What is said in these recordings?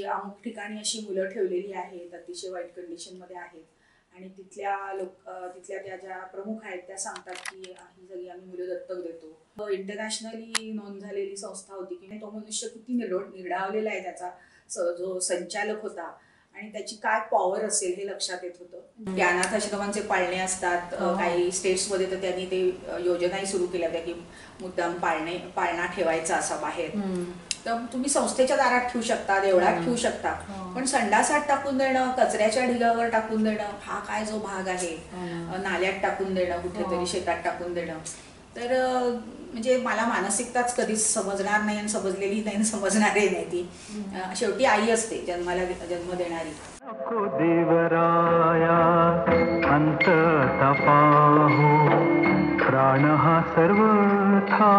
अमुक ठिकाणी अशी मुलं ठेवलेली आहेत, अतिशय वाईट कंडिशनमध्ये आहेत आणि तिथल्या त्या ज्या प्रमुख आहेत त्या सांगतात की ही सगळी आम्ही मुलं दत्तक देतो. इंटरनॅशनली नोंद झालेली संस्था होती की तो मनुष्य किती निर्ढावलेला आहे, त्याचा जो संचालक होता आणि त्याची काय पॉवर असेल हे लक्षात येत होतं. अनाथ आश्रमांचे पाळणे असतात काही स्टेट्समध्ये, तर त्यांनी ते योजनाही सुरू केल्या होत्या की मुद्दाम पाळणा ठेवायचा असा बाहेर. तर तुम्ही संस्थेच्या दारात ठेवू शकता, देवळात ठेवू शकता, पण संडासात टाकून देणं, कचऱ्याच्या ढिगावर टाकून देणं, हा काय जो भाग आहे, नाल्यात टाकून देणं, कुठेतरी शेतात टाकून देणं, तर म्हणजे मला मानसिकताच कधीच समजणार नाही आणि समजलेली नाही, समजणारही नाही. ती शेवटी आई असते जन्म देणारी. देवराया अंत तपाहू प्राण हा सर्वथा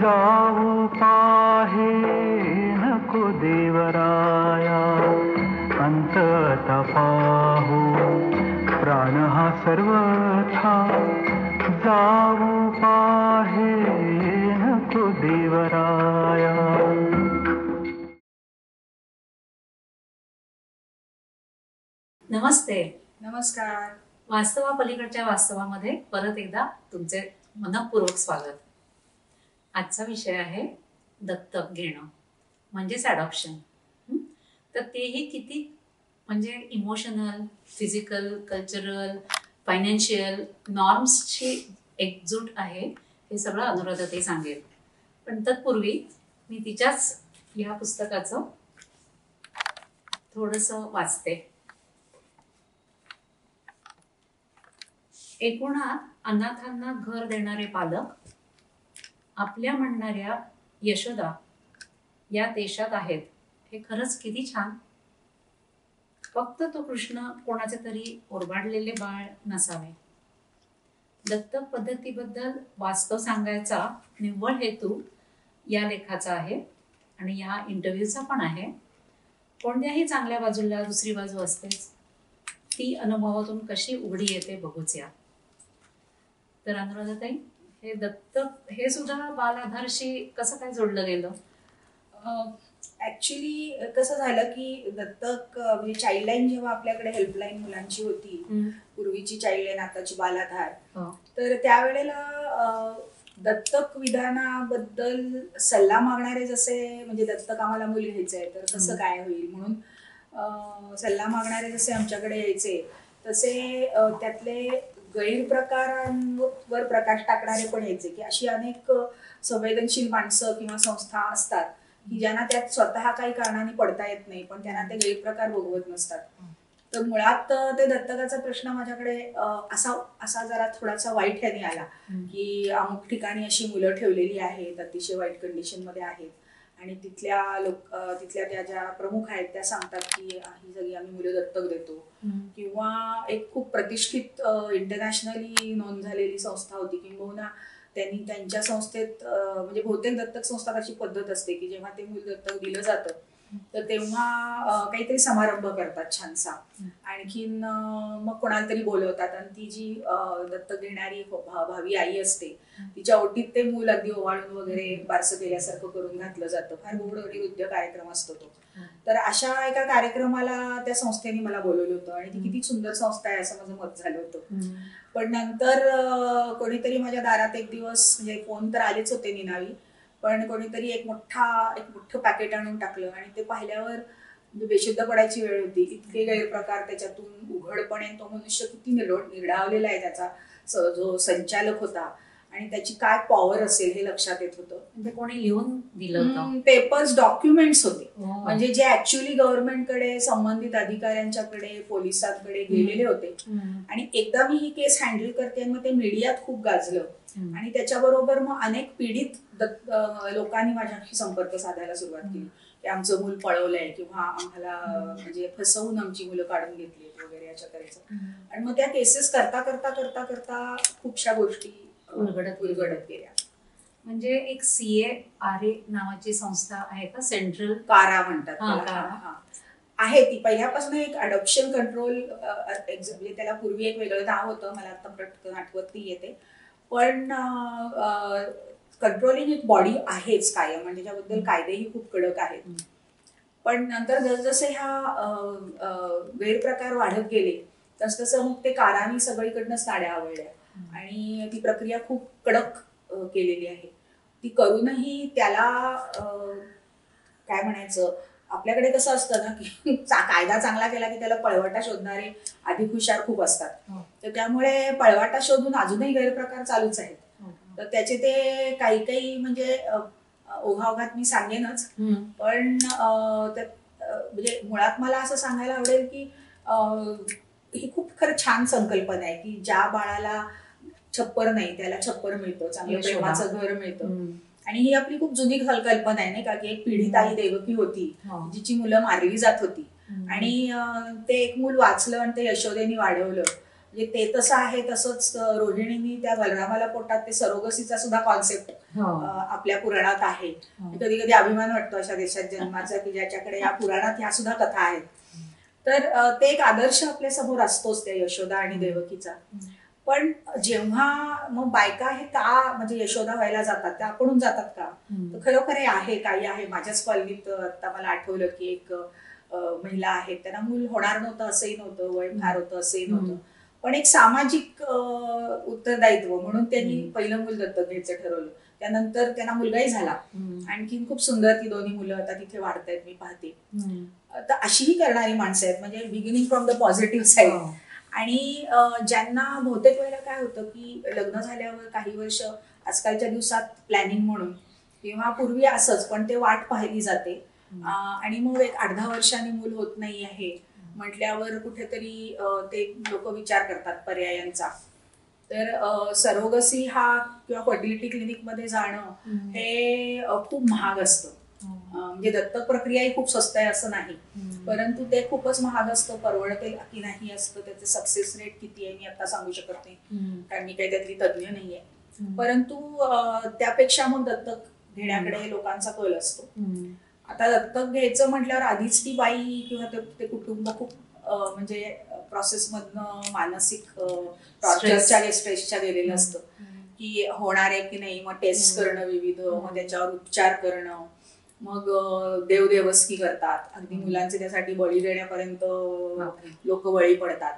जाऊ पाहे, नको देवराया अंत तपाहू प्राण हा सर्वथा जाऊ पाहे, नको देवराया. नमस्ते. नमस्कार. वास्तवापलीकडच्या वास्तवामध्ये परत एकदा तुमचे मनपूर्वक स्वागत. आजचा विषय आहे दत्तक घेणं म्हणजेच ॲडॉप्शन. तर तेही किती म्हणजे इमोशनल, फिजिकल, कल्चरल, फायनान्शियल नॉर्म्सची एकजूट आहे हे सगळं अनुराधाताई सांगेल. पण तत्पूर्वी मी तिच्याच या पुस्तकाचं थोडंसं वाचते. एकूणात अनाथांना घर देणारे पालक आपल्या म्हणणाऱ्या यशोदा या देशात आहेत. हे खरंच किती छान. फक्त तो कृष्ण कोणाचे तरी ओरबाडलेले बाळ नसावे. दत्तक पद्धतीबद्दल वास्तव सांगायचा निव्वळ हेतू या लेखाचा आहे आणि या इंटरव्ह्यूचा पण आहे. कोणत्याही चांगल्या बाजूला दुसरी बाजू असतेच. ती अनुभवातून कशी उघडी येते बघूच या. तर अनुराधाताई, हे दत्तक हे सुद्धा बाल आधारशी कसं काय जोडलं गेलं? ऍक्च्युली कसं झालं की दत्तक म्हणजे चाइल्डलाईन जेव्हा आपल्याकडे हेल्पलाईन मुलांची होती, पूर्वीची चाइल्डलाईन आताची बालाधार, तर त्यावेळेला दत्तक विधानाबद्दल सल्ला मागणारे जसे म्हणजे दत्तक आम्हाला मुली घ्यायचं आहे तर कसं काय होईल म्हणून सल्ला मागणारे जसे आमच्याकडे यायचे, तसे त्यातले गैरप्रकारांवर प्रकाश टाकणारे पण यायचे की अशी अनेक संवेदनशील माणसं किंवा संस्था असतात की ज्यांना त्यात स्वतः काही कारणाने पडता येत नाही, पण त्यांना ते गैरप्रकार भोगवत नसतात. तर मुळात ते दत्तकाचा प्रश्न माझ्याकडे असा जरा थोडासा वाईट ह्याने आला की अमुक ठिकाणी अशी मुलं ठेवलेली आहेत, अतिशय वाईट कंडिशनमध्ये आहेत आणि तिथल्या त्या ज्या प्रमुख आहेत त्या सांगतात की ही सगळी आम्ही मुलं दत्तक देतो. किंवा एक खूप प्रतिष्ठित इंटरनॅशनली नोंद झालेली संस्था होती किंबहुना त्यांनी त्यांच्या संस्थेत म्हणजे बहुतेक दत्तक संस्थात अशी पद्धत असते की जेव्हा ते मूल दत्तक दिलं जातं तर तेव्हा काहीतरी समारंभ करतात छानसा, आणखीन मग कोणाला तरी बोलवतात आणि ती जी दत्तक घेणारी भावी आई असते तिच्या ओटीत ते मूल अगदी ओवाळून वगैरे बारसं केल्यासारखं करून घातलं जातं. फार गोड हृदय कार्यक्रम असतो तो. तर अशा एका कार्यक्रमाला त्या संस्थेने मला बोलवलं होतं आणि ती किती सुंदर संस्था आहे असं माझं मत झालं होतं. पण नंतर कोणीतरी माझ्या दारात एक दिवस म्हणजे फोन तर आलेच होते निनावी, पण कोणीतरी एक मोठं पॅकेट आणून टाकलं आणि ते पाहिल्यावर म्हणजे बेशुद्ध पडायची वेळ होती. इतके गैरप्रकार त्याच्यातून उघडपणे, तो मनुष्य किती निर्ढावलेला आहे, त्याचा जो संचालक होता आणि त्याची काय पॉवर असेल हे लक्षात येत होतं. म्हणजे कोणी लिहून दिलं होतं? पेपर्स, डॉक्युमेंट्स होते म्हणजे जे ऍक्च्युअली गव्हर्नमेंटकडे, संबंधित अधिकाऱ्यांच्याकडे, पोलिसांकडे गेलेले होते. आणि एकदा मी ही केस हँडल करते मग ते मीडियात खूप गाजलं आणि त्याच्याबरोबर मग अनेक पीडित लोकांनी माझ्याशी संपर्क साधायला सुरुवात केली की आमचं मूल पळवलंय किंवा आम्हाला म्हणजे फसवून आमची मुलं काढून घेतली वगैरे अशा तऱ्हेचं. आणि मग त्या केसेस करता करता करता करता खूपशा गोष्टी उलगडत गेल्या. म्हणजे एक CARA नावाची संस्था आहे का, सेंट्रल कारा म्हणतात आहे ती. पहिल्यापासून एक अडॉप्शन कंट्रोल म्हणजे त्याला पूर्वी एक वेगळं नाव होतं, मला आता पटकन आठवत नाही येते, पण कंट्रोलिंग एक बॉडी आहेच कायम, म्हणजे त्याच्याबद्दल कायदेही खूप कडक आहेत. पण नंतर जसजसे गैरप्रकार वाढत गेले तसतसं मग ते कारांनी सगळीकडनं साड्या आवडल्या आणि ती प्रक्रिया खूप कडक केलेली आहे. ती करूनही त्याला काय म्हणायचं, आपल्याकडे कसं असतं ना की कायदा चांगला केला की त्याला पळवाटा शोधणारे अधिक हुशार खूप असतात. तर त्यामुळे पळवाटा शोधून अजूनही गैरप्रकार चालूच आहेत. तर त्याचे ते काही काही म्हणजे ओघाओघात मी सांगेनच, पण म्हणजे मुळात मला असं सांगायला आवडेल की ही खूप खरं छान संकल्पना आहे की ज्या बाळाला छप्पर नाही त्याला छप्पर मिळतं, चांगलं प्रेमाचं घर मिळतं. आणि ही आपली खूप जुनी कल्पना आहे नाही का, की एक पीडित आई देवकी होती जिची मुलं मारली जात होती आणि ते एक मूल वाचलं आणि ते यशोदेनी वाढवलं. म्हणजे ते तसं आहे तसंच रोहिणीनी त्या बलरामाला पोटात ते सरोगसीचा सुद्धा कॉन्सेप्ट आपल्या पुराणात आहे. कधी कधी अभिमान वाटतो अशा देशात जन्माचा की ज्याच्याकडे या पुराणात ह्या सुद्धा कथा आहेत. तर ते एक आदर्श आपल्या समोर असतोच त्या यशोदा आणि देवकीचा. पण जेव्हा मग बायका हे का म्हणजे यशोदा व्हायला जातात, त्या आपणून जातात का, तर खरोखर हे आहे काही आहे. माझ्याच कॉलनीत आता मला आठवलं की एक महिला आहे, त्यांना मूल होणार नव्हतं असंही नव्हतं, वय फार होतं असंही नव्हतं, पण एक सामाजिक उत्तरदायित्व म्हणून त्यांनी पहिलं मूल दत्तक घ्यायचं ठरवलं. त्यानंतर त्यांना मुलगाही झाला. आणखीन खूप सुंदर ती दोन्ही मुलं आता तिथे वाढतायत मी पाहते. तर अशीही करणारी माणसं आहेत, म्हणजे beginning from the positive side. आणि ज्यांना बहुतेक वेळेला काय होतं की लग्न झाल्यावर काही वर्ष आजकालच्या दिवसात प्लॅनिंग म्हणून किंवा पूर्वी असंच, पण ते वाट पाहिली जाते आणि मग एक 8-10 वर्षांनी मूल होत नाही आहे म्हटल्यावर कुठेतरी ते लोक विचार करतात पर्यायांचा. तर सरोगसी हा किंवा फर्टिलिटी क्लिनिकमध्ये जाणं हे खूप महाग असतं. म्हणजे दत्तक प्रक्रिया ही खूप स्वस्त आहे असं नाही, परंतु ते खूपच महाग असतं. परवडते की नाही असतं, त्याचे सक्सेस रेट किती आहे मी आता सांगू शकत नाही, कारण मी काही त्यातली तज्ज्ञ नाहीये. परंतु त्यापेक्षा मग दत्तक घेण्याकडे लोकांचा कल असतो. आता दत्तक घ्यायचं म्हटल्यावर आधीच ती बाई किंवा ते कुटुंब खूप म्हणजे प्रोसेसमधनं मानसिक टॉर्चरच्या स्ट्रेसच्या गेलेलं असतं की होणार आहे की नाही. मग टेस्ट करणं विविध, मग त्याच्यावर उपचार करणं, मग देवदेवस्की करतात, अगदी मुलांचे त्यासाठी बळी देण्यापर्यंत लोक बळी पडतात.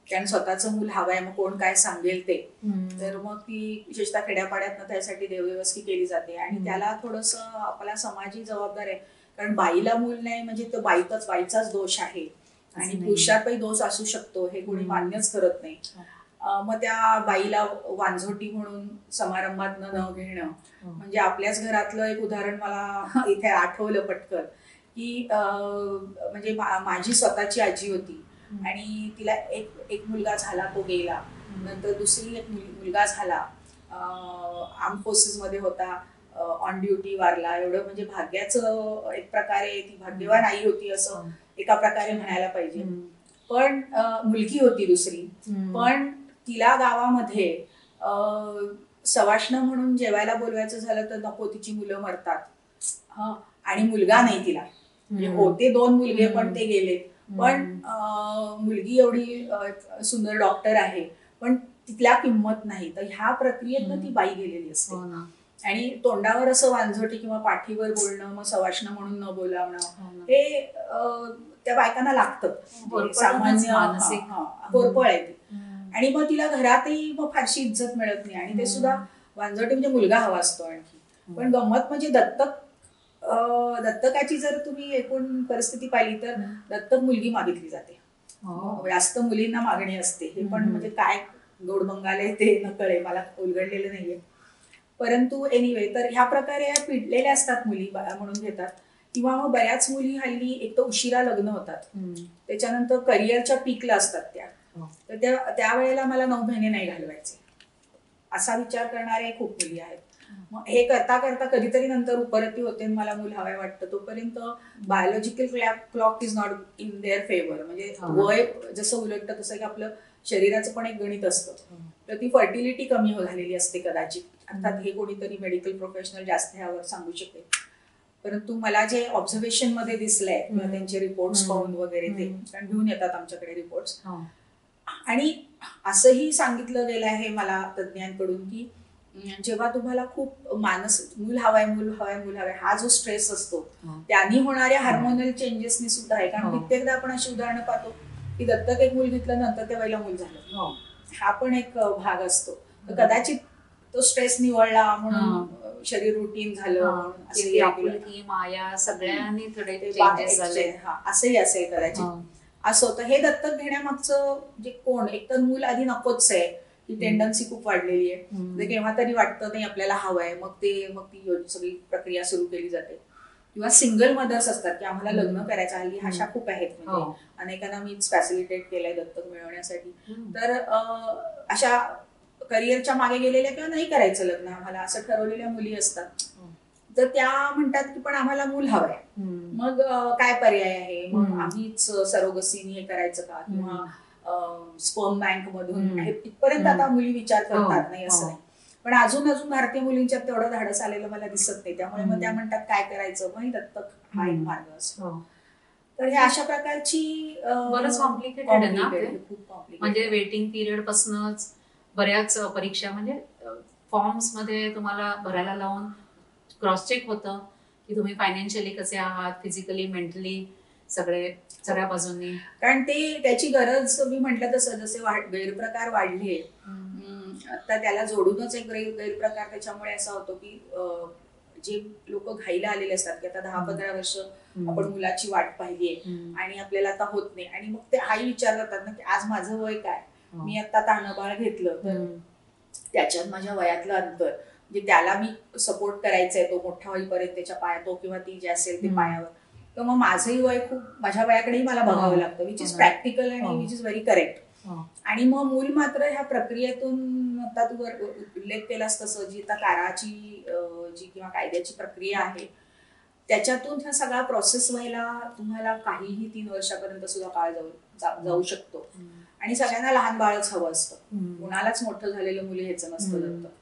कारण स्वतःचं मूल हवंय, मग कोण काय सांगेल ते. तर मग ती विशेषतः खेड्यापाड्यातनं त्यासाठी देवदेवस्की केली जाते आणि त्याला थोडंसं आपला समाजी जबाबदार आहे, कारण बाईला मूल नाही म्हणजे तो बाईचाच दोष आहे आणि पुरुषातही दोष असू शकतो हे कोणी मान्यच करत नाही. मग त्या बाईला वांझोटी म्हणून समारंभात न घेणं, म्हणजे आपल्याच घरातलं एक उदाहरण मला इथे आठवलं पटकन की म्हणजे माझी स्वतःची आजी होती आणि तिला एक मुलगा झाला, तो गेला. नंतर दुसरी एक मुलगा झाला, आर्म फोर्सेस मध्ये होता, ऑन ड्युटी वारला. एवढं म्हणजे भाग्याचं एक प्रकारे ती भाग्यवान आई होती असं एका प्रकारे म्हणायला पाहिजे. पण मुलगी होती दुसरी, पण तिला गावामध्ये सवाष्ण म्हणून जेवायला बोलवायचं झालं तर नको, तिची मुलं मरतात आणि मुलगा नाही तिला. म्हणजे होते 2 मुलगे पण ते गेले. पण मुलगी एवढी सुंदर डॉक्टर आहे पण तिथल्या किंमत नाही. तर ह्या प्रक्रियेतनं ती बाई गेलेली असते आणि तोंडावर असं वांझोटी किंवा पाठीवर बोलणं, मग सवाष्ण म्हणून न बोलावणं, हे त्या बायकांना लागतं. सामान्य होरपळ आहे ती. आणि मग तिला घरातही मग फारशी इज्जत मिळत नाही आणि ते सुद्धा वांझोटी म्हणजे मुलगा हवा असतो आणखी. पण गंमत म्हणजे दत्तकाची जर तुम्ही एकूण परिस्थिती पाहिली तर दत्तक मुलगी मागितली जाते, जास्त मुलींना मागणी असते. हे पण म्हणजे काय गोडबंगाले ते न कळे, मला उलगडलेलं नाहीये. परंतु एनिवे, तर ह्या प्रकारे पिडलेल्या असतात मुली म्हणून घेतात. किंवा मग बऱ्याच मुली हल्ली एक तर उशिरा लग्न होतात, त्याच्यानंतर करिअरच्या पीकला असतात त्या. तर त्यावेळेला मला 9 महिने नाही घालवायचे असा विचार करणारे खूप मुली आहेत. मग हे करता करता कधीतरी नंतर उपरती होते, मला मूल हवाय वाटतं. तोपर्यंत biological clock is not in their favour. म्हणजे वय जसं उलटतं तसं की आपलं शरीराचं पण एक गणित असतं. तर ती फर्टिलिटी कमी झालेली असते कदाचित. अर्थात हे कोणीतरी मेडिकल प्रोफेशनल जास्त ह्यावर सांगू शकेल. परंतु मला जे ऑब्झर्वेशन मध्ये दिसलंय किंवा त्यांचे रिपोर्ट्स पाहून वगैरे, ते कारण घेऊन येतात आमच्याकडे रिपोर्ट्स, आणि असंही सांगितलं गेलं आहे मला तज्ज्ञांकडून की जेव्हा तुम्हाला खूप मूल हवाय हा जो स्ट्रेस असतो हो. त्यांनी होणाऱ्या हार्मोनल चेंजेसनी सुद्धा आहे. कारण हो. कित्येकदा आपण अशी उदाहरणं पाहतो की दत्तक एक मूल घेतलं नंतर त्या वेळेला मूल झालं. हो. हा पण एक भाग असतो. तर कदाचित तो स्ट्रेस निवळला म्हणून शरीर रुटीन झालं म्हणून असंही ती ऐकलं. आपुलकी माया सगळ्यांनी थोडे ते चेंजेस झाले. असंही असेल कदाचित. हो. असं होतं. हे दत्तक घेण्यामागचं जे कोण एक तर मूल आधी नकोच आहे, ही टेंडन्सी खूप वाढलेली आहे. म्हणजे केव्हा तरी वाटतं नाही आपल्याला हवंय, मग ती सगळी प्रक्रिया सुरू केली जाते. किंवा सिंगल मदर्स असतात की आम्हाला लग्न करायचं, हल्ली अशा खूप आहेत. म्हणजे हो. अनेकांना मीच फॅसिलिटेट केलंय दत्तक मिळवण्यासाठी. हम्म. तर अशा करिअरच्या मागे गेलेल्या किंवा नाही करायचं लग्न आम्हाला असं ठरवलेल्या मुली असतात. तर त्या म्हणतात की पण आम्हाला मूल हवंय, मग काय पर्याय आहे, मग आम्हीच सरोगसीनी हे करायचं का, किंवा स्पर्म बँक मधून इथपर्यंत आता मुली विचार करतात. नाही असं नाही, पण अजून भारतीय मुलींच्यात तेवढं धाडस आलेलं मला दिसत नाही. त्यामुळे मग त्या म्हणतात काय करायचं, मग दत्तक हा एक मार्ग असतो. तर हे अशा प्रकारची बरंच कॉम्प्लिकेटेड आहे ना ते. खूप कॉम्प्लिकेटेड. म्हणजे वेटिंग पिरियड पासूनच बऱ्याच परीक्षा, म्हणजे फॉर्म्स मध्ये तुम्हाला भरायला लावून क्रॉस चेक होतं की तुम्ही फायनान्शियली कसे आहात, फिजिकली, मेंटली, सगळ्या बाजूंनी. कारण त्याची गरज मी म्हटलं तसं जसे गैरप्रकार वाढले, आता त्याला जोडूनच एक गैरप्रकार त्याच्यामुळे असा होतो की जे लोक घाईला आलेले असतात की आता 10-15 वर्ष आपण मुलाची वाट पाहिलीये आणि आपल्याला आता होत नाही, आणि मग ते आई विचार करतात ना की आज माझं वय काय, मी आता तान्हबाळ घेतलं तर त्याच्यात माझ्या वयातलं अंतर, म्हणजे त्याला मी सपोर्ट करायचंय तो मोठा होईपर्यंत त्याच्या पाया, तो किंवा ती जे असेल ते पायावर, तर मग माझंही वय खूप माझ्या वयाकडेही मला बघावं लागतं, विच इज प्रॅक्टिकल आणि विच इज व्हेरी करेक्ट. आणि मग मूल मात्र ह्या प्रक्रियेतून, आता तू उल्लेख केलास तसं, जी आता काराची जी किंवा कायद्याची प्रक्रिया आहे त्याच्यातून हा सगळा प्रोसेस व्हायला तुम्हाला काहीही 3 वर्षापर्यंत सुद्धा काळ जाऊ शकतो. आणि सगळ्यांना लहान बाळच हवं असतं, कुणालाच मोठं झालेलं मुली ह्याचं नसतं दत्तक.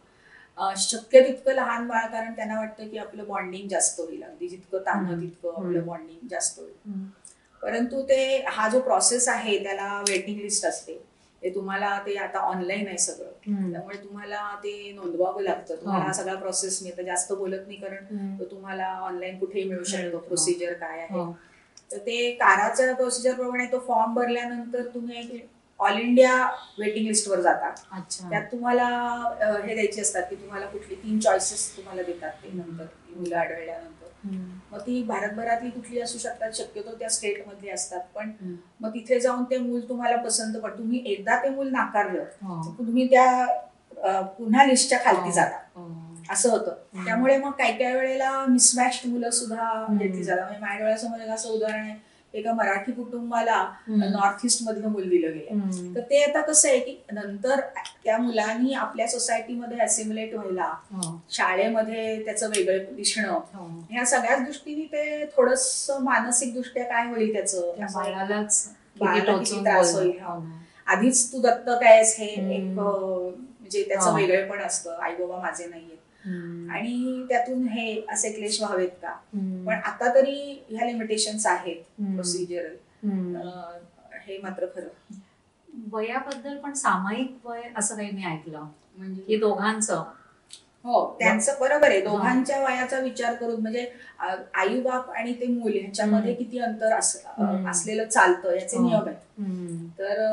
शक्य तितकं लहान बाळ, कारण त्यांना वाटतं की आपलं बॉन्डिंग जास्त होईल, अगदी जितकं तान्हं तितकं आपलं बॉन्डिंग जास्त होईल. परंतु हा जो प्रोसेस आहे त्याला वेटिंग लिस्ट असते. ते तुम्हाला ते आता ऑनलाईन आहे सगळं, त्यामुळे तुम्हाला ते नोंदवावं लागतं. तुम्हाला हा सगळा प्रोसेस, मी आता जास्त बोलत नाही कारण तो तुम्हाला ऑनलाईन कुठेही मिळू शकतो, प्रोसिजर काय आहे. तर ते काराच्या प्रोसिजर प्रमाणे तो फॉर्म भरल्यानंतर तुम्ही ऑल इंडिया वेटिंग लिस्टवर जाता. त्यात तुम्हाला हे द्यायचे असतात की तुम्हाला कुठली 3 चॉईसेस तुम्हाला देतात ते नंतर मुलं आढळल्यानंतर. मग ती भारतभरातली कुठली असू शकतात, शक्यतो त्या स्टेट मधली असतात, पण मग तिथे जाऊन ते मूल तुम्हाला पसंत पडतं. तुम्ही एकदा ते मूल नाकारलं तर तुम्ही त्या पुन्हा लिस्टच्या खालती जाता, असं होतं. त्यामुळे मग काही वेळेला मिसमॅच्ड मुलं सुद्धा घेतली जातात. म्हणजे माझ्या डोळ्यासमोर एक असं उदाहरण आहे, एका मराठी कुटुंबाला नॉर्थ ईस्ट मधलं मूल दिलं गेलं. तर ते आता कसं आहे की नंतर त्या मुलांनी आपल्या सोसायटीमध्ये असिम्युलेट व्हायला, शाळेमध्ये त्याचं वेगळं दिसणं, ह्या सगळ्याच दृष्टीने ते थोडस मानसिक दृष्ट्या काय होईल त्याचं, बाळाला किती त्रास होईल. आधीच तू दत्तक आहेस हे एक म्हणजे त्याचं वेगळेपण असतं, आई बाबा माझे नाहीयेत, आणि त्यातून हे असे क्लेश व्हावेत का. पण आता तरी ह्या लिमिटेशन्स आहेत प्रोसिजरल, हे मात्र खरं. वयाबद्दल पण सामायिक वय असं काही मी ऐकलं, म्हणजे दोघांचं. हो, त्यांचं बरोबर आहे. दोघांच्या वयाचा विचार करून, म्हणजे आई बाप आणि ते मूल ह्याच्यामध्ये किती अंतर असलेलं चालतं याचे नियम आहेत. तर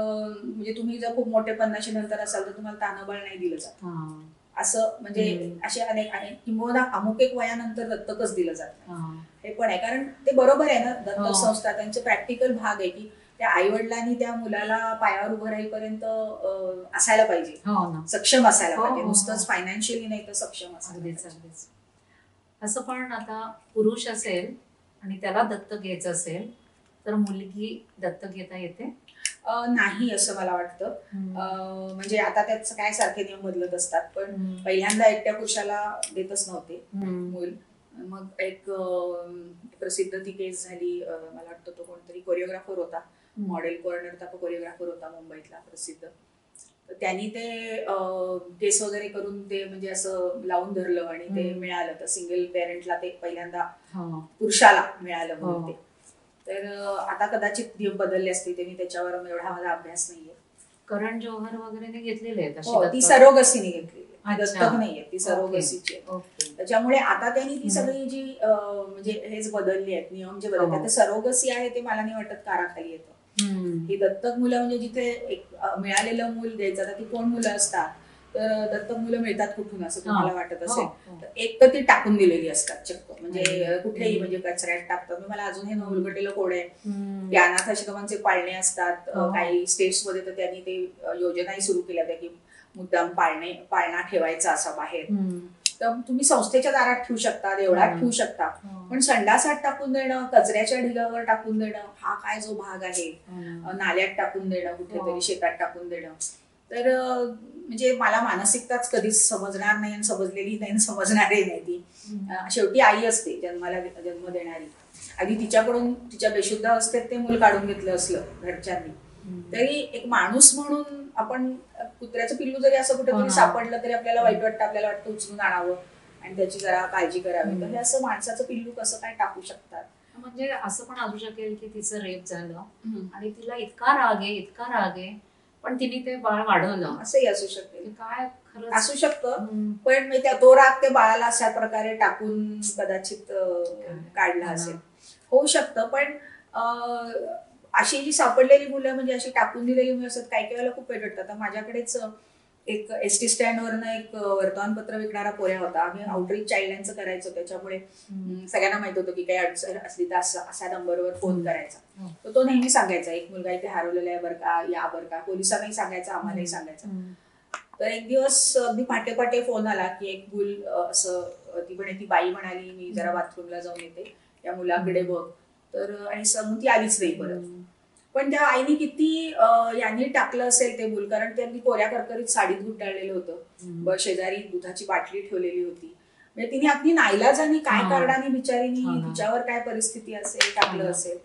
म्हणजे तुम्ही जर खूप मोठे 50 नंतर असाल तर तुम्हाला तान्हबाळ नाही दिलं जात, असं म्हणजे असे अनेक किंवा अमुक एक वयानंतर दत्तकच दिलं जातं. हे पण आहे, कारण ते बरोबर आहे ना, दत्तक संस्था त्यांचे प्रॅक्टिकल भाग आहे की त्या आई वडिलांनी त्या मुलाला पायावर उभं राहीपर्यंत असायला पाहिजे, सक्षम असायला पाहिजे, नुसतंच फायनान्शियली नाही तर सक्षम असायला. असं पण आता पुरुष असेल आणि त्याला दत्तक घ्यायचं असेल तर मुलगी दत्तक घेता येते? नाही असं मला वाटतं. म्हणजे आता त्याचं काय सारखे नियम बदलत असतात, पण पहिल्यांदा एकट्या पुरुषाला देतच नव्हते मूल. मग एक प्रसिद्ध ती केस झाली, मला वाटतं तो कोणतरी कोरिओग्राफर होता, मॉडेल कॉर्नरचा कोरिओग्राफर होता मुंबईतला प्रसिद्ध. तर त्यांनी ते केस वगैरे करून ते म्हणजे असं लावून धरलं आणि ते मिळालं. तर सिंगल पेरेंटला ते पहिल्यांदा पुरुषाला मिळालं म्हणून ते. तर आता कदाचित नियम बदलले असतील, त्यांनी त्याच्यावर एवढा माझा अभ्यास नाहीये. करण जोहर वगैरे घेतलेले आहेत, ती सरोगसीने घेतलेली. अच्छा. दत्तक नाहीये, ती सरोगसीची आहे. ओके. त्याच्यामुळे आता त्यांनी ती हम्म. सगळी जी म्हणजे हेच बदलली आहेत, नियम जे हो. बदलले, सरोगसी आहे ते मला नाही वाटत काराखाली येतं. ही दत्तक मुलं म्हणजे जिथे एक मिळालेलं मूल द्यायचं, आता ती कोण मुलं असतात, तर दत्तक मुलं मिळतात कुठून असं तुम्हाला वाटत असेल, तर एक तर ती टाकून दिलेली असतात चक्क, म्हणजे कुठेही, म्हणजे कचऱ्यात टाकतात. मला अजून हे उलगडलेलं कोड आहे की अनाथ आश्रमांचे पाळणे असतात काही स्टेट्स मध्ये, तर त्यांनी ते योजनाही सुरू केल्या होत्या की मुद्दाम पाळणा ठेवायचा असा बाहेर. तर तुम्ही संस्थेच्या दारात ठेवू शकता, देवळात ठेवू शकता, पण संडासात टाकून देणं, कचऱ्याच्या ढिगावर टाकून देणं, हा काय जो भाग आहे, नाल्यात टाकून देणं, कुठेतरी शेतात टाकून देणं, तर म्हणजे मला मानसिकताच कधीच समजणार नाही आणि समजलेली नाही, समजणारही नाही ती. शेवटी आई असते जन्म देणारी. आधी तिच्याकडून तिच्या बेशुद्ध अवस्थेत ते मूल काढून घेतलं असलं घरच्यांनी, तरी एक माणूस म्हणून आपण कुत्र्याचं पिल्लू जरी असं कुठेतरी सापडलं तरी आपल्याला वाईट वाटतं, आपल्याला वाटतं उचलून आणावं आणि त्याची जरा काळजी करावी. तर हे असं माणसाचं पिल्लू कसं काय टाकू शकतात? म्हणजे असं पण असू शकेल की तिचं रेप झालं आणि तिला इतका राग आहे, पण तिने ते बाळ वाढवलं, असंही असू शकेल. काय खरं असू शकतं, पण तो राग ते बाळाला अशा प्रकारे टाकून कदाचित काढला असेल, होऊ शकतं. पण अशी जी सापडलेली मुलं, म्हणजे अशी टाकून दिलेली मुलं असतात, काही काही वेळेला खूप वेळ वाटतं. आता माझ्याकडेच एक एसटी स्टँडवरनं एक वर्तमानपत्र विकणारा पोऱ्या होता. आम्ही आउटरीच चाइल्डलाईनचं करायचो, त्याच्यामुळे सगळ्यांना माहित होतं की काही अडचण असली तर असा नंबरवर फोन करायचा. तर तो नेहमी सांगायचा एक मुलगा इथे हरवलेला आहे बरं का, या बरं का. पोलिसांनाही सांगायचा, आम्हालाही सांगायचा. तर एक दिवस अगदी पहाटे पहाटे फोन आला की एक मुल असं, ती बाई म्हणाली मी जरा बाथरूमला जाऊन येते, या मुलाकडे बघ. तर आणि ती आलीच नाही परत. पण त्या आईने किती यांनी टाकलं असेल ते मूल, कारण त्यांनी कोऱ्या करकरीत साडीत गुंडाळलेलं होतं, शेजारी दुधाची बाटली ठेवलेली होती. म्हणजे तिने अगदी नाईलाजाने काय कारणाने बिचारीनी, तिच्यावर काय परिस्थिती असेल, टाकलं असेल.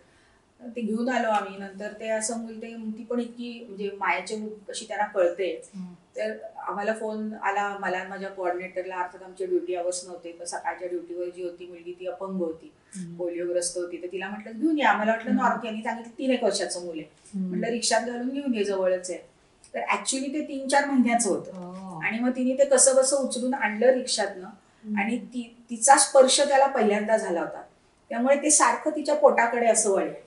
ते घेऊन आलो आम्ही. नंतर ते असं मूल, ती पण इतकी म्हणजे मायाची कशी त्यांना कळते. तर आम्हाला फोन आला, मला माझ्या कोऑर्डिनेटरला, अर्थात आमचे ड्युटी आवर्स नव्हते, तर सकाळच्या ड्युटीवर जी होती मुलगी ती अपंग होती, पोलिओग्रस्त होती. तर तिला म्हटलं घेऊन या. आम्हाला वाटलं नॉर्थ, यांनी सांगितलं 3 एक वर्षाचं मुल आहे, म्हटलं रिक्षात घालून घेऊन ये, जवळच आहे. तर ऍक्च्युली ते 3-4 महिन्याचं होतं. आणि मग तिने ते कसं बसं उचलून आणलं रिक्षातनं, आणि तिचा स्पर्श त्याला पहिल्यांदा झाला होता, त्यामुळे ते सारखं तिच्या पोटाकडे असं वळलं.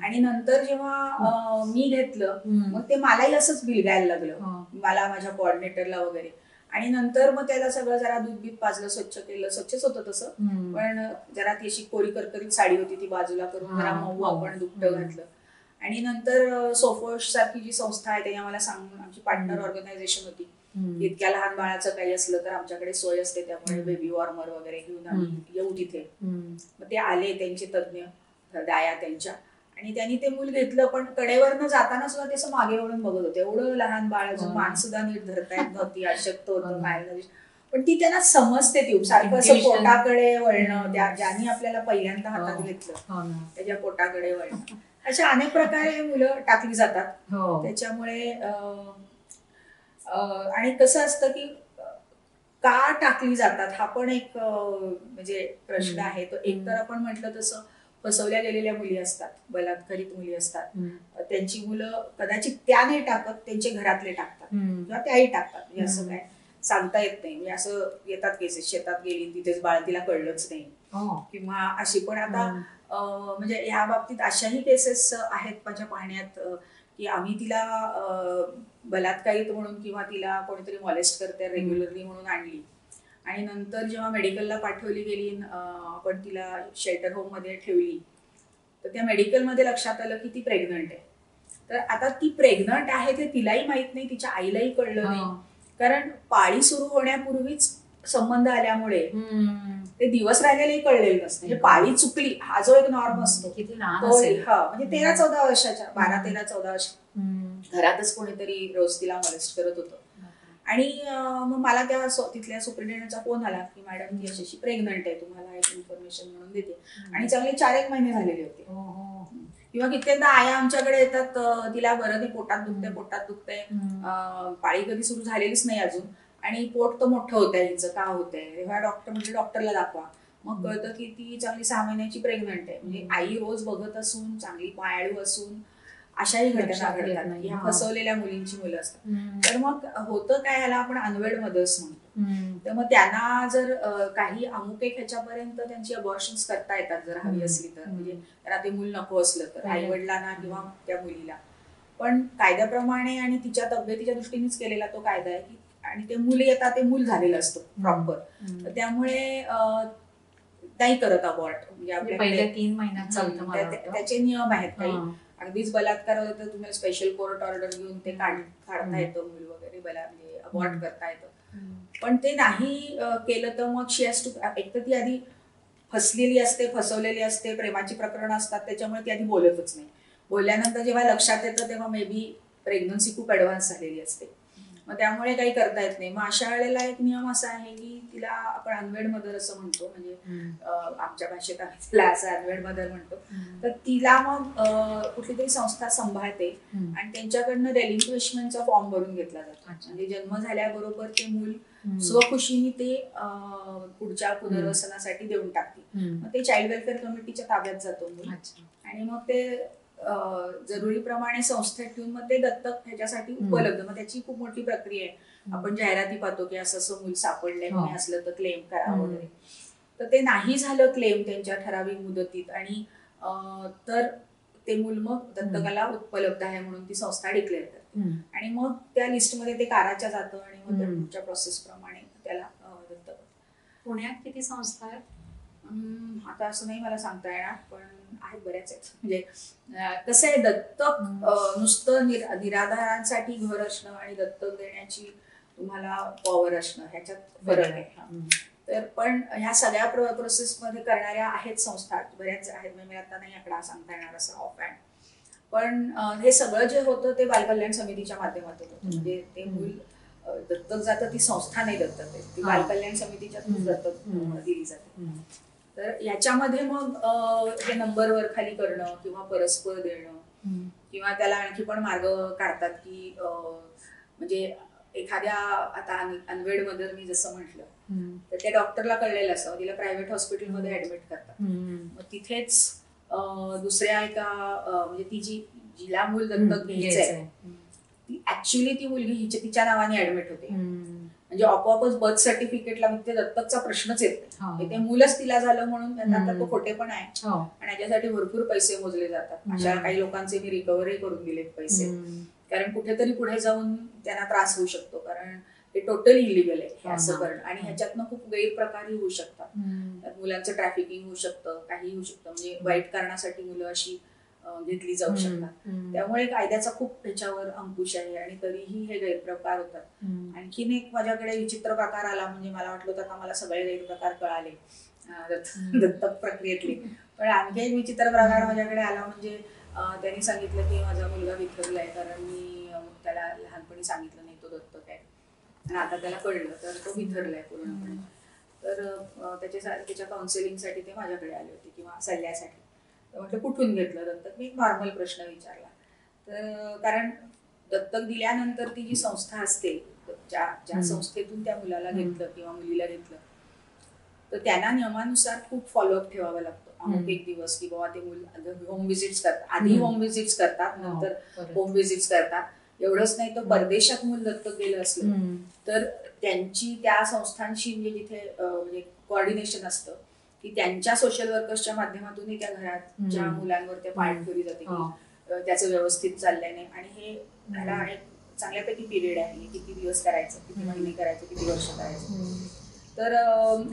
आणि नंतर जेव्हा मी घेतलं, मग ते मलाही असंच बिलगायला लागलं, मला, माझ्या कोऑर्डिनेटरला वगैरे. आणि नंतर मग त्याला सगळं जरा दूध बीत पाजलं, स्वच्छ केलं, स्वच्छच होतं तसं, पण जरा ती अशी कोरी करकरीत साडी होती, ती बाजूला करून जरा मऊ आपण दुपटं घातलं. आणि नंतर सोफोश सारखी जी संस्था आहे, त्यांनी आम्हाला सांगून, आमची पार्टनर ऑर्गनायझेशन होती, इतक्या लहान बाळाचं काही असलं तर आमच्याकडे सोय असते, त्यामुळे बेबी वॉर्मर वगैरे घेऊन आम्ही येऊ तिथे. मग ते आले त्यांचे तज्ज्ञ, दाया त्यांच्या, आणि त्यांनी ते मूल घेतलं. पण कडेवरनं जाताना सुद्धा ते असं मागे वळून बघत होते, एवढं लहान बाळ, अजून मान सुद्धा नीट धरता येत नव्हती, अशक्त होतं बाहेर. पण ती त्यांना समजते, ती सारखं असं पोटाकडे वळणं, ज्यांनी आपल्याला पहिल्यांदा हातात घेतलं त्याच्या पोटाकडे वळणं, अशा अनेक प्रकारे मुलं टाकली जातात. त्याच्यामुळे आणि कसं असतं की का टाकली जातात हा पण एक म्हणजे प्रश्न आहे. तो एक तर आपण म्हटलं तसं फसवल्या गेलेल्या मुली असतात, बलात्कारित मुली असतात, त्यांची मुलं कदाचित त्या नाही टाकत, त्यांचे घरातले टाकतात किंवा त्याही टाकतात. म्हणजे असं काय सांगता येत नाही. म्हणजे असं येतात केसेस, शेतात गेली तिथेच बाळ, तिला कळलंच नाही, किंवा अशी. पण आता म्हणजे ह्या बाबतीत अशाही केसेस आहेत माझ्या पाहण्यात की आम्ही तिला बलात्कारित म्हणून किंवा तिला कोणीतरी मॉलेस्ट करते रेग्युलरली म्हणून आणली, आणि नंतर जेव्हा मेडिकलला पाठवली गेली, आपण तिला शेल्टर होम मध्ये ठेवली, तर त्या मेडिकलमध्ये लक्षात आलं की ती प्रेग्नंट आहे. तर आता ती प्रेग्नंट आहे ते तिलाही माहित नाही, तिच्या आईलाही कळलं नाही, कारण पाळी सुरू होण्यापूर्वीच संबंध आल्यामुळे ते दिवस राहिलेलेही कळलेलं नसतं. म्हणजे पाळी चुकली हा जो एक नॉर्म असतो, म्हणजे 13-14 वर्षाच्या, 12-13-14 वर्ष, घरातच कोणीतरी रोज तिला मॉलेस्ट करत होतं. आणि मग मला त्या तिथल्या सुपरिटेंडंटचा फोन आला की मॅडम ती अशी प्रेग्नंट आहे, तुम्हाला एक इन्फॉर्मेशन म्हणून देते. आणि चांगले 4-1 महिने झालेले होते. किंवा कित्येकदा आया आमच्याकडे येतात, तिला बरं नाही, पोटात दुखतंय, पाळी कधी सुरू झालेलीच नाही अजून, आणि पोट तर मोठं होतंय, हिचं का होतंय, तेव्हा डॉक्टर म्हणजे डॉक्टरला दाखवा. मग कळतं की ती चांगली 6 महिन्याची प्रेग्नंट आहे. म्हणजे आई रोज बघत असून, चांगली मायाळू असून अशाही घटना लक्षात येत घडतात नाही. ह्या हा. फसवलेल्या मुलींची मुलं असतात. हम्म. तर मग होतं काय, ह्याला आपण अनवेड मदर्स म्हणतो. हम्म. तर मग त्यांना जर काही अमुक एक ह्याच्यापर्यंत त्यांची अबॉर्शन्स करता येतात जर हवी असली तर, म्हणजे त्यांना ते मूल नको असलं तर, पहिले. आई वडिलांना किंवा त्या मुलीला. पण कायद्याप्रमाणे आणि तिच्या तब्येतीच्या दृष्टीनेच केलेला तो कायदा आहे की, आणि ते मूल येतात ते मूल झालेलं असतं प्रॉपर. तर त्यामुळे नाही करत अबॉर्ट. म्हणजे पहिल्या आपल्याकडे 3 महिन्यात चालतं मला वाटतं. त्याचे नियम आहेत काही. हा. अगदीच बलात्कार होतो तर तुम्हाला स्पेशल कोर्ट ऑर्डर घेऊन ते काढता हम्म. येतं मूल वगैरे, म्हणजे अबॉर्ट हम्म. करता येतं. हम्म. पण ते नाही केलं तर मग शी हॅज टू, एक तर ती आधी फसलेली असते, फसवलेली असते, प्रेमाची प्रकरणं असतात, त्याच्यामुळे ती आधी बोलतच नाही. बोलल्यानंतर जेव्हा लक्षात येतं तेव्हा मे बी प्रेग्नन्सी खूप ऍडव्हान्स झालेली असते. मग त्यामुळे काही करता येत नाही. मग अशा वेळेला एक नियम असा आहे की तिला आपण अनवेड मदर असं म्हणतो, म्हणजे आमच्या भाषेत आम्ही तिला असं अनवेड मदर म्हणतो. तर तिला मग कुठली तरी संस्था सांभाळते आणि त्यांच्याकडनं रेलिंक्विशमेंटचा फॉर्म भरून घेतला जातो. म्हणजे जन्म झाल्याबरोबर ते मूल स्वखुशीने ते पुढच्या पुनर्वसनासाठी देऊन टाकते. मग ते चाइल्ड वेलफेअर कमिटीच्या ताब्यात जातो मूल, आणि मग ते जरुरीप्रमाणे संस्थेत ठेवून मग ते दत्तक ह्याच्यासाठी उपलब्ध. मग त्याची खूप मोठी प्रक्रिया आहे. आपण जाहिराती पाहतो की असं असं मूल सापडलंय, कोणी असलं तर क्लेम करा वगैरे. तर ते नाही झालं क्लेम त्यांच्या ठराविक मुदतीत, आणि तर ते मूल मग दत्तकाला उपलब्ध आहे म्हणून ती संस्था डिक्लेअर करते, आणि मग त्या लिस्टमध्ये ते काराच्या जातं, आणि मग पुढच्या प्रोसेस प्रमाणे त्याला दत्तक. पुण्यात किती संस्था आहेत? आता असं नाही मला सांगता येणार, पण आहेत, बऱ्याच आहेत. म्हणजे कसं आहे, दत्तक नुसतं निराधारांसाठी घर असणं आणि दत्तक देण्याची तुम्हाला पॉवर असणं ह्याच्यात फरक आहे. तर पण ह्या सगळ्या प्रोसेसमध्ये करणाऱ्या आहेत संस्था, बऱ्याच आहेत. म्हणजे आता नाही आकडा सांगता येणार असं ऑफ हँड. पण हे सगळं जे होतं ते बालकल्याण समितीच्या माध्यमातून होतं. म्हणजे ते मूल दत्तक जातं, ती संस्था नाही दत्तक देत, ती बालकल्याण समितीच्या थ्रू दत्तक दिली जाते. तर याच्यामध्ये मग हे नंबरवर खाली करणं किंवा परस्पर देणं, किंवा त्याला आणखी पण मार्ग काढतात की म्हणजे एखाद्या, आता अनवेड मदर मी जसं म्हटलं, तर त्या डॉक्टरला कळलेलं असतं, तिला प्रायव्हेट हॉस्पिटलमध्ये ऍडमिट करतात. मग तिथेच दुसऱ्या एका म्हणजे ती जिला मूल दत्तक घ्यायचंय, ती ऍक्च्युली ती मुलगी तिच्या नावाने ऍडमिट होते. म्हणजे आपोआपच बर्थ सर्टिफिकेटला ते दत्तकचा प्रश्नच येत नाही. ते मुलंच तिला झालं म्हणून आता तो खोटे पण आहे, आणि याच्यासाठी भरपूर पैसे मोजले जातात. अशा काही लोकांचे मी रिकव्हरी करून दिलेत पैसे, कारण कुठेतरी पुढे जाऊन त्यांना त्रास होऊ शकतो, कारण ते टोटली इलिगल आहे असं करणं, आणि ह्याच्यातनं खूप गैरप्रकारही होऊ शकतात. मुलांचं ट्रॅफिकिंग होऊ शकतं, काही होऊ शकतं, म्हणजे वाईट कारणासाठी मुलं अशी घेतली जाऊ शकतात. त्यामुळे कायद्याचा खूप त्याच्यावर अंकुश आहे, आणि तरीही हे गैरप्रकार होतात. आणखीन एक माझ्याकडे विचित्र प्रकार आला, म्हणजे मला वाटलं होतं का मला सगळे गैरप्रकार कळाले दत्तक प्रक्रियेतले, पण आणखी एक विचित्र प्रकार माझ्याकडे आला. म्हणजे त्यांनी सांगितलं की माझा मुलगा विखरलाय, कारण मी त्याला लहानपणी सांगितलं नाही तो दत्तक आहे, आणि आता त्याला कळलं तर तो विखरलाय पूर्णपणे. तर त्याच्या काउन्सिलिंगसाठी ते माझ्याकडे आले होते, किंवा सल्ल्यासाठी. तर म्हटलं कुठून घेतलं दत्तक, मी एक नॉर्मल प्रश्न विचारला. तर कारण दत्तक दिल्यानंतर ती जी संस्था असते, ज्या संस्थेतून त्या मुलाला घेतलं किंवा मुलीला घेतलं, तर त्यांना नियमानुसार खूप फॉलोअप ठेवावा लागतो. अमुक एक दिवस, की बाबा ते मूल होम व्हिजिट्स करतात, आधी होम व्हिजिट्स करतात, नंतर होम व्हिजिट्स करतात. एवढंच नाही तर परदेशात मूल दत्तक गेलं असलं तर त्यांची त्या संस्थांशी म्हणजे जिथे म्हणजे कोऑर्डिनेशन असतं, की त्यांच्या सोशल वर्कर्सच्या माध्यमातूनही त्या घरात ज्या मुलांवर ते पाठ ठेवली जाते की त्याचं व्यवस्थित चाललंय नाही, आणि हे ह्याला एक चांगल्यापैकी पिरियड आहे, किती दिवस करायचं, किती महिने करायचं, किती वर्ष करायचं. तर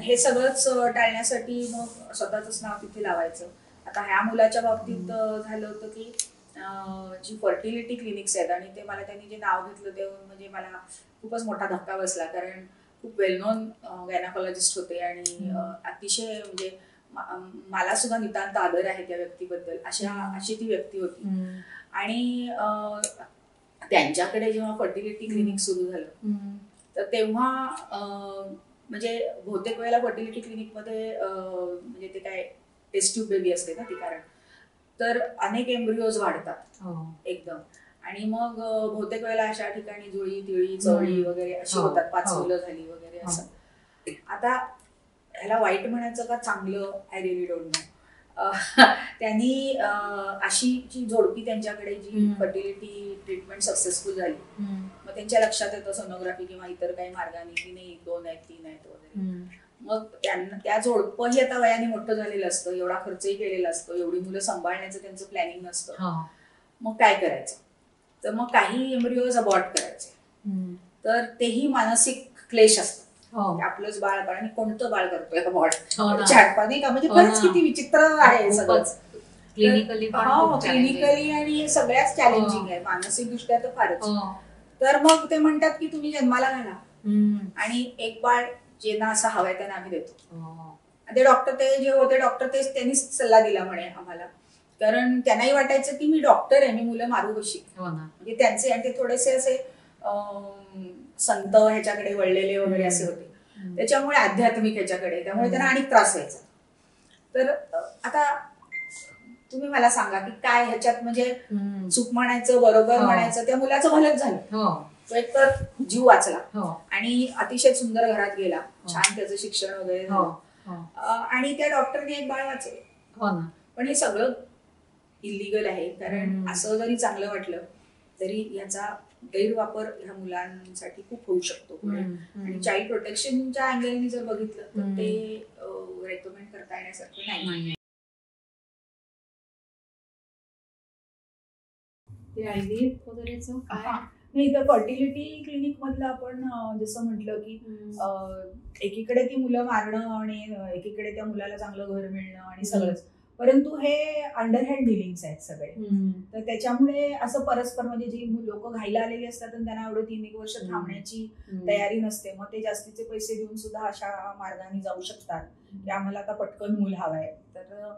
हे सगळंच टाळण्यासाठी मग स्वतःच नाव तिथे लावायचं. आता ह्या मुलाच्या बाबतीत झालं होतं की जी फर्टिलिटी क्लिनिक्स आहेत, आणि ते मला त्यांनी जे नाव घेतलं ते म्हणजे मला खूपच मोठा धक्का बसला, कारण खूप वेल नोन गायनाकॉलॉजिस्ट होते, आणि अतिशय म्हणजे मला सुद्धा नितांत आदर आहे त्या व्यक्तीबद्दल, अशी ती व्यक्ती होती. आणि त्यांच्याकडे जेव्हा फर्टिलिटी क्लिनिक सुरू झालं, तर तेव्हा म्हणजे बहुतेक वेळेला फर्टिलिटी क्लिनिकमध्ये म्हणजे ते काय टेस्ट ट्यूब बेबी असते ना ती, कारण तर अनेक एम्ब्रिओज वाढतात एकदम, आणि मग बहुतेक वेळेला अशा ठिकाणी जुळी तिळी चवळी वगैरे अशी होतात, 5 मुलं झाली वगैरे असं. आता ह्याला वाईट म्हणायचं का चांगलं, आय रिअली डोंट नो. त्यांनी अशी जी जोडपी त्यांच्याकडे जी फर्टिलिटी ट्रीटमेंट सक्सेसफुल झाली, मग त्यांच्या लक्षात येतं सोनोग्राफी किंवा इतर काही मार्गाने की नाही 2 आहेत 3 आहेत वगैरे. मग त्यांना त्या जोडपंही आता वयाने मोठं झालेलं असतं, एवढा खर्चही केलेला असतो, एवढी मुलं सांभाळण्याचं त्यांचं प्लॅनिंग नसतं. मग काय करायचं, तर मग काही एम्ब्रिओज अबॉर्ट करायचे. तर तेही मानसिक क्लेश असतात. आपलंच बाळ आणि कोणतं बाळ करतोय अबॉर्ट, नाही का, म्हणजे खरंच किती विचित्र आहे सगळं. क्लिनिकली आणि सगळ्याच चॅलेंजिंग आहे, मानसिक दृष्ट्या तर फारच. तर मग ते म्हणतात की तुम्ही जन्माला घाला आणि एक बाळ ज्यांना असं हवंय त्यांना आम्ही देतो. ते डॉक्टर ते जे होते डॉक्टर तेच त्यांनीच सल्ला दिला म्हणे आम्हाला, कारण त्यांनाही वाटायचं की मी डॉक्टर आहे, मी मुलं मारू कशी. म्हणजे त्यांचे आणि ते थोडेसे असे संत ह्याच्याकडे वळलेले वगैरे असे होते, त्याच्यामुळे आध्यात्मिक ह्याच्याकडे, त्यामुळे त्यांना आणि त्रास व्हायचा. तर आता तुम्ही मला सांगा की काय ह्याच्यात म्हणजे चूक म्हणायचं बरोबर म्हणायचं. त्या मुलाचं भलंच झालं, एक तर जीव वाचला आणि अतिशय सुंदर घरात गेला, छान त्याचं शिक्षण वगैरे झालं आणि त्या डॉक्टरने एक बाळ वाचवलं. पण हे सगळं इलिगल आहे, कारण असं जरी चांगलं वाटलं तरी याचा गैरवापर ह्या मुलांसाठी खूप होऊ शकतो. आणि चाइल्ड प्रोटेक्शनच्या अँगलने जर बघितलं तर ते रेकमेंड करता येण्यासारखं नाही. नाही तर फर्टिलिटी क्लिनिक मधलं आपण जसं म्हटलं की एकीकडे ती मुलं मारणं आणि एकीकडे त्या मुलाला चांगलं घर मिळणं आणि सगळंच, परंतु हे अंडरहँड डिलिंग्स आहेत सगळे. तर त्याच्यामुळे असं परस्पर म्हणजे जी लोक घायला आलेली असतात आणि त्यांना एवढं 3-1 वर्ष थांबण्याची तयारी नसते, मग ते जास्तीचे पैसे देऊन सुद्धा अशा मार्गाने जाऊ शकतात की आम्हाला आता पटकन मूल हवंय. तर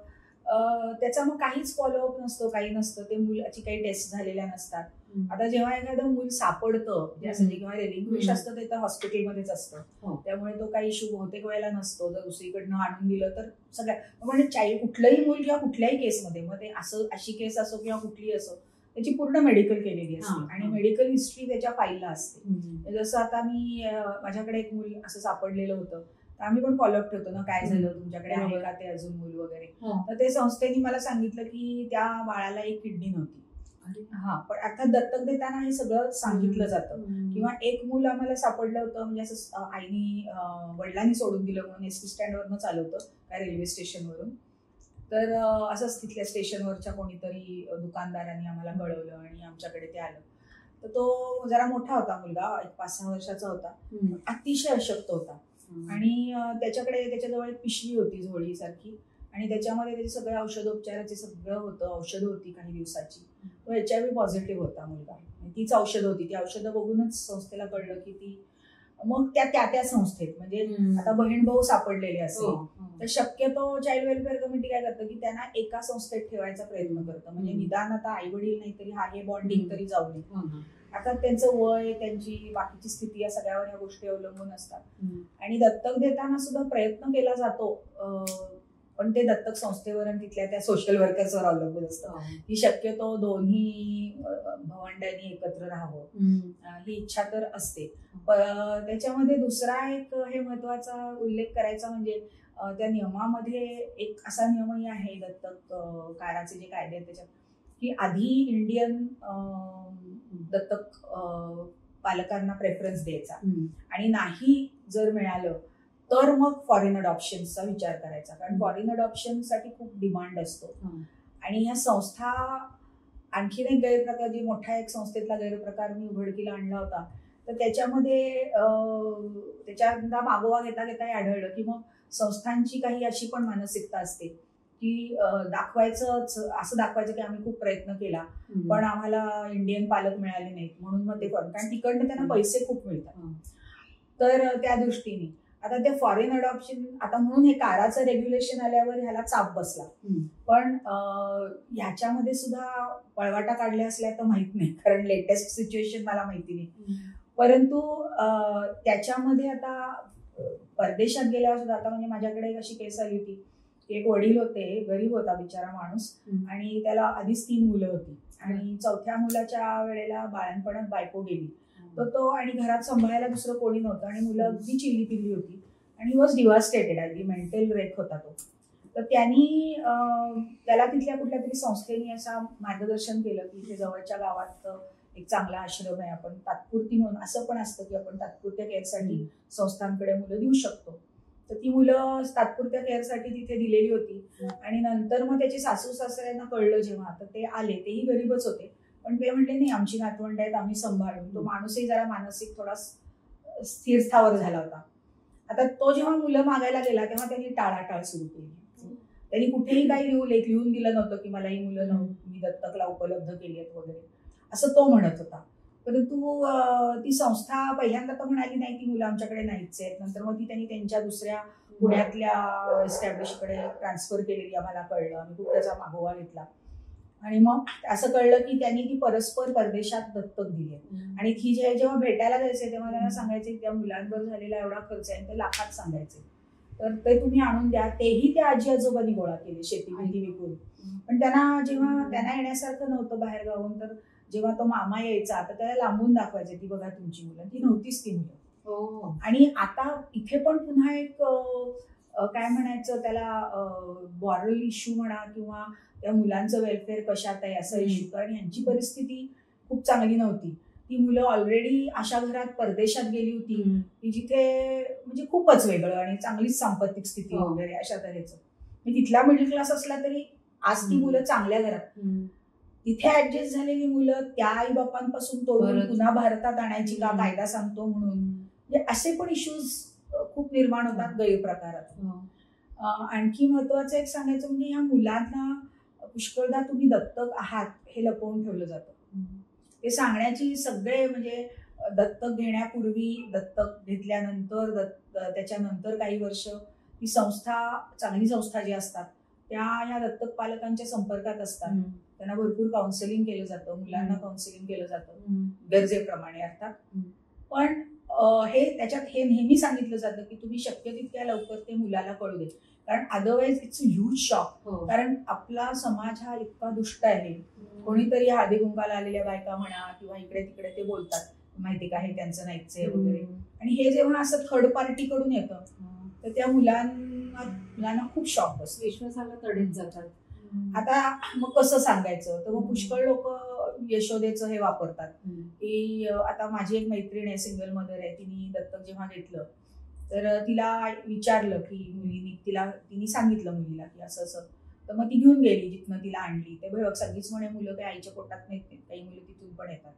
त्याचा मग काहीच फॉलोअप नसतो, काही नसतं, ते मुलाची काही टेस्ट झालेल्या नसतात. आता जेव्हा एखादं मूल सापडतं ज्यासाठी किंवा रेलिंग्विश असतं ते तर हॉस्पिटलमध्येच असतं, त्यामुळे तो काही इश्यू बहुतेक वेळेला नसतो. जर दुसरीकडनं आणून दिलं तर सगळ्या म्हणजे चाइल्ड कुठलंही मूल किंवा कुठल्याही केसमध्ये, मग ते असं अशी केस असो किंवा कुठली असो, त्याची पूर्ण मेडिकल केलेली असते आणि मेडिकल हिस्ट्री त्याच्या फाईलला असते. जसं आता मी माझ्याकडे एक मूल असं सापडलेलं होतं, तर आम्ही पण फॉलोअप ठेवतो ना, काय झालं तुमच्याकडे आहे का ते अजून मूल वगैरे. तर ते संस्थेने मला सांगितलं की त्या बाळाला एक किडनी नव्हती. पण अर्थात दत्तक देताना हे सगळं सांगितलं जातं. किंवा एक मूल आम्हाला सापडलं होतं, म्हणजे असं आईनी वडिलांनी सोडून दिलं म्हणून एसटी स्टँडवरनं चालवतं काय रेल्वे स्टेशनवरून. तर असंच तिथल्या स्टेशनवरच्या कोणीतरी दुकानदारांनी आम्हाला कळवलं आणि आमच्याकडे ते आलं. तर तो जरा मोठा होता मुलगा, 5-6 वर्षाचा होता, अतिशय अशक्त होता आणि त्याच्याजवळ एक पिशवी होती झोळीसारखी आणि त्याच्यामध्ये त्याचे सगळे औषधोपचाराचे सगळं होतं, औषधं होती काही दिवसाची. तो HIV पॉझिटिव्ह होता मुलगा, तीच औषधं होती. ती औषधं बघूनच संस्थेला कळलं की ती, मग त्या संस्थेत म्हणजे आता बहीण भाऊ सापडलेले असेल तर शक्यतो चाइल्ड वेलफेअर कमिटी काय करतं की त्यांना एका संस्थेत ठेवायचा प्रयत्न करतं, म्हणजे निदान आता आई वडील नाही तरी हे बॉन्डिंग तरी जाऊ नये. आता त्यांचं वय, त्यांची बाकीची स्थिती या सगळ्यावर ह्या गोष्टी अवलंबून असतात. आणि दत्तक देताना सुद्धा प्रयत्न केला जातो, पण ते दत्तक संस्थेवर आणि तिथल्या त्या सोशल वर्कर्सवर अवलंबून असतं की शक्यतो दोन्ही भावंडांनी एकत्र राहावं ही इच्छा तर असते. त्याच्यामध्ये दुसरा एक हे महत्वाचा उल्लेख करायचा म्हणजे त्या नियमामध्ये एक असा नियमही आहे दत्तक काराचे जे कायदे आहेत त्याच्यात, की आधी इंडियन दत्तक पालकांना प्रेफरन्स द्यायचा आणि नाही जर मिळालं तर मग फॉरेन अडॉप्शनचा विचार करायचा, कारण फॉरेन अडॉप्शनसाठी खूप डिमांड असतो. आणि ह्या संस्था आणखीन एक गैरप्रकार, जी मोठ्या एक संस्थेतला गैरप्रकार मी उघडकीला आणला होता, तर त्याच्यामध्ये त्याच्या मागोवा घेता हे आढळलं की मग संस्थांची काही अशी पण मानसिकता असते की असं दाखवायचं की आम्ही खूप प्रयत्न केला पण आम्हाला इंडियन पालक मिळाले नाहीत म्हणून मग ते कारण तिकडनं त्यांना पैसे खूप मिळतात. तर त्या दृष्टीने आता ते फॉरेन अडॉप्शन, आता म्हणून हे काराचं रेग्युलेशन आल्यावर ह्याला चाप बसला, पण ह्याच्यामध्ये सुद्धा पळवाटा काढल्या असल्या तर माहित नाही, कारण लेटेस्ट सिच्युएशन मला माहिती नाही. परंतु त्याच्यामध्ये आता परदेशात गेल्यावर सुद्धा, आता म्हणजे माझ्याकडे एक अशी केस आली होती, एक वडील होते, गरीब होता बिचारा माणूस आणि त्याला आधीच 3 मुलं होती आणि 4थ्या मुलाच्या वेळेला बाळणपणात बायको गेली, तर तो आणि घरात सांभाळायला दुसरं कोणी नव्हतं आणि मुलं अगदी चिल्ली पिल्ली होती आणि वॉज डिव्हास्टेटेड, अगदी मेंटल रेक होता तो. तर त्यांनी त्याला तिथल्या कुठल्या तरी संस्थेने असं मार्गदर्शन केलं की इथे जवळच्या गावात एक चांगला आश्रम आहे, आपण तात्पुरती म्हणून, असं पण असतं की आपण तात्पुरत्या केअरसाठी संस्थांकडे मुलं देऊ शकतो. तर ती मुलं तात्पुरत्या केअरसाठी तिथे दिलेली होती. आणि नंतर मग त्याचे सासू सासऱ्यांना कळलं जेव्हा, तर ते आले, तेही गरीबच होते, पण ते म्हणले नाही आमची नातवंड आहेत, आम्ही सांभाळून. तो माणूसही जरा मानसिक थोडा स्थिर स्थावर झाला होता. आता तो जेव्हा मुलं मागायला गेला तेव्हा त्यांनी टाळाटाळ सुरू केली. त्यांनी कुठेही काही लिहून दिलं नव्हतं की मला ही मुलं मी दत्तकला उपलब्ध केली आहेत वगैरे, असं तो म्हणत होता. परंतु ती संस्था पहिल्यांदा तर म्हणाली नाही, ती मुलं आमच्याकडे नाहीच आहेत. नंतर मग ती त्यांनी त्यांच्या दुसऱ्या पुण्यातल्या एस्टॅब्लिशकडे ट्रान्सफर केलेली आम्हाला कळलं. आम्ही खूप त्याचा मागोवा घेतला आणि मग असं कळलं की त्यांनी ती परस्पर परदेशात दत्तक दिली. आणि ती जेव्हा भेटायला जायचे तेव्हा त्यांना सांगायचे त्या मुलांवर झालेला एवढा खर्च आहे, ते लाखात सांगायचे, तर ते तुम्ही आणून द्या. तेही त्या आजी आजोबांनी गोळा केले शेती विकून. पण त्यांना येण्यासारखं नव्हतं बाहेर गावून, तर जेव्हा तो मामा यायचा तर त्याला लांबून दाखवायचे ती बघा तुमची मुलं, ती नव्हतीच ती मुलं. आणि आता इथे पण पुन्हा एक काय म्हणायचं त्याला मॉरल इश्यू म्हणा किंवा त्या मुलांचं वेलफेअर कशात आहे असं इश्यू, कारण यांची परिस्थिती खूप चांगली नव्हती. ती मुलं ऑलरेडी अशा घरात परदेशात गेली होती की जिथे म्हणजे खूपच वेगळं आणि चांगलीच सांपत्तिक स्थिती वगैरे अशा तऱ्हेचं. तिथला मिडल क्लास असला तरी आज ती मुलं चांगल्या घरात, तिथे ऍडजस्ट झालेली मुलं त्या आई बापांपासून तोडून पुन्हा भारतात आणायची का कायदा सांगतो म्हणून, म्हणजे असे पण इश्यूज खूप निर्माण होतात गैरप्रकारात. आणखी महत्वाचं एक सांगायचं म्हणजे ह्या मुलांना पुष्कळदा तुम्ही दत्तक आहात हे लपवून ठेवलं जातं. ते सांगण्याची सगळे म्हणजे दत्तक घेण्यापूर्वी, दत्तक घेतल्यानंतर, त्याच्यानंतर काही वर्ष ही संस्था, चांगली संस्था जी असतात त्या ह्या दत्तक पालकांच्या संपर्कात असतात. त्यांना भरपूर काउन्सिलिंग केलं जातं, मुलांना काउन्सिलिंग केलं जातं गरजेप्रमाणे अर्थात. पण त्याच्यात हे नेहमी सांगितलं जातं की तुम्ही शक्य तितक्या लवकर ते मुलाला कळू दे, कारण otherwise it's a huge shock. कारण आपला समाज हा इतका दुष्ट आहे. कोणीतरी हळदी कुंकाला आलेल्या बायका म्हणा किंवा इकडे तिकडे ते बोलतात माहिती का हे त्यांचं नाहीच आहे वगैरे, आणि हे जेव्हा असं थर्ड पार्टी कडून येतं तर त्या मुलांना खूप शॉक बसतो, विश्वासाला तडीत जातात. आता मग कसं सांगायचं, तर मग पुष्कळ लोक यशोदेचं हे वापरतात की आता माझी एक मैत्रीण आहे, सिंगल मदर आहे, तिने दत्तक जेव्हा घेतलं तर तिला विचारलं की तिने सांगितलं मुलीला की असं असं, तर मग ती घेऊन गेली जिथनं तिला आणली. ते बघ सगळीच म्हणे मुलं काही आईच्या पोटात नाहीत, काही मुलं तिथून पण येतात.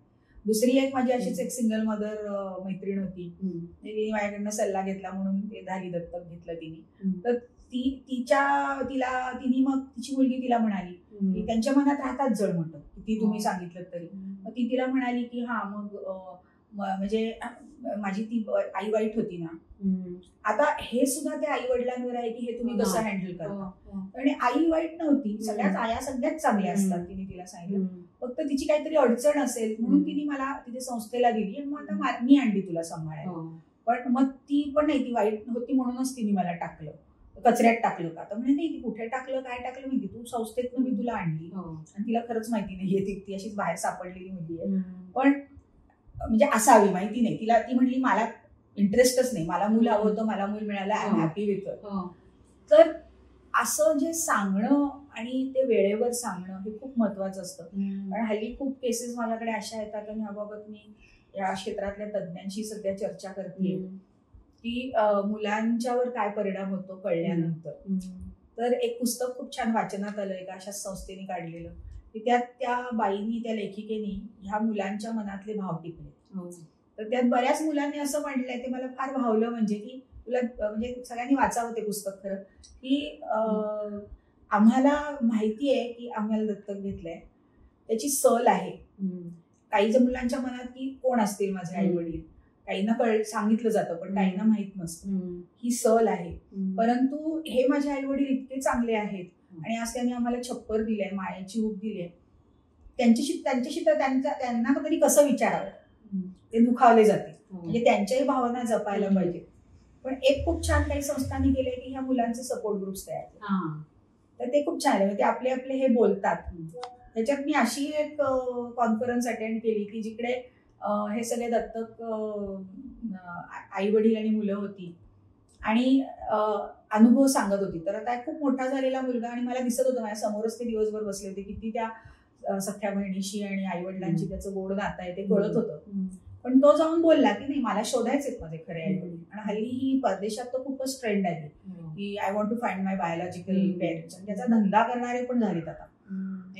दुसरी एक माझी अशीच एक सिंगल मदर मैत्रीण होती, तिने माझ्याकडनं सल्ला घेतला म्हणून ते झाली, दत्तक घेतलं तिने. तर तिने मग तिची मुलगी तिला म्हणाली की त्यांच्या मनात राहतात जड म्हणतं किती तुम्ही सांगितलं तरी. मग ती तिला म्हणाली की हा मग म्हणजे माझी ती आई वाईट होती ना. आता हे सुद्धा त्या आई वडिलांवर आहे की हे तुम्ही कसं हँडल करता. आणि आई वाईट नव्हती, सगळ्याच आया सगळ्याच चांगल्या असतात, तिने तिला सांगितलं. फक्त तिची काहीतरी अडचण असेल म्हणून तिने मला तिथे संस्थेला दिली आणि मग आता मी आणली तुला सांभाळायला. पण मग ती पण नाही, ती वाईट होती म्हणूनच तिने मला टाकलं, कचऱ्यात टाकलं का, तर म्हणजे नाही, ती कुठे टाकलं काय टाकलं माहिती, तू संस्थेतनं मी तुला आणली आणि तिला खरंच माहिती नाहीये, ती अशीच बाहेर सापडलेली मुलगी आहे. पण म्हणजे असावी माहिती नाही तिला. ती म्हणली मला इंटरेस्टच नाही, मला मूल हवं होतं, मला मूल मिळालं, I am happy with it. तर असं जे सांगणं आणि ते वेळेवर सांगणं हे खूप महत्वाचं असतं. कारण हल्ली खूप केसेस माझ्याकडे अशा येतात आणि याबाबत मी या क्षेत्रातल्या तज्ज्ञांशी सध्या चर्चा करते की मुलांच्यावर काय परिणाम होतो कळल्यानंतर. तर एक पुस्तक खूप छान वाचनात आलं एका अशा संस्थेने काढलेलं की त्यात त्या बाईनी, त्या लेखिकेनी ह्या मुलांच्या मनातले भाव टिपले. तर त्यात बऱ्याच मुलांनी असं म्हटलंय, ते मला फार भावलं, म्हणजे की तुला म्हणजे सगळ्यांनी वाचावं ते पुस्तक खरं, की आम्हाला माहिती आहे की आम्हाला दत्तक घेतलंय, त्याची सल आहे काही मुलांच्या मनात की कोण असतील माझे आई वडील, काहींना सांगितलं जातं पण काहींना माहित नसतं, ही सल आहे. परंतु हे माझे आई वडील इतके चांगले आहेत आणि आज त्यांनी आम्हाला छप्पर दिलंय, मायेची ऊब दिली आहे, त्यांच्याशी तर त्यांना तरी कसं विचारावं, ते दुखावले जाते. म्हणजे त्यांच्याही भावना जपायला पाहिजे. पण एक खूप छान काही संस्थांनी केले की ह्या मुलांचे सपोर्ट ग्रुप्स तयार केले, तर ते खूप छान आहे. ते आपले आपले हे बोलतात. त्याच्यात मी अशी एक कॉन्फरन्स अटेंड केली की जिकडे हे सगळे दत्तक आई वडील आणि मुलं होती आणि अनुभव सांगत होती. तर आता खूप मोठा झालेला मुलगा आणि मला दिसत होतं माझ्या समोरच ते दिवसभर बसले होते किती त्या सख्या बहिणीशी आणि आई वडिलांची त्याचं गोड नातं आहे ते कळत होतं. पण तो जाऊन बोलला की नाही मला शोधायचेत माझे खरे आई वडील. आणि हल्ली ही परदेशात तर खूपच ट्रेंड आहे की I want to find my biological parents. आणि त्याचा धंदा करणारे पण झालेत आता.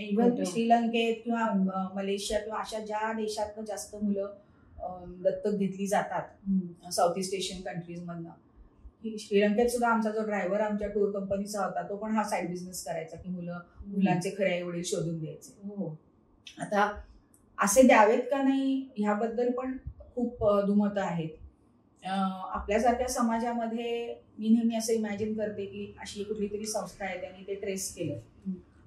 इव्हन श्रीलंकेत किंवा मलेशिया किंवा अशा ज्या देशात जास्त मुलं दत्तक घेतली जातात साऊथ ईस्ट एशियन कंट्रीज मधनं. श्रीलंकेत सुद्धा आमचा जो ड्रायव्हर आमच्या टूर कंपनीचा होता तो पण हा साईड बिझनेस करायचा की मुलांचे खरे आई वडील शोधून द्यायचे. आता असे द्यावेत का नाही ह्याबद्दल पण खूप दुमतं आहेत. आपल्यासारख्या समाजामध्ये मी नेहमी असं इमॅजिन करते की अशी कुठली तरी संस्था आहे त्यांनी ते ट्रेस केलं.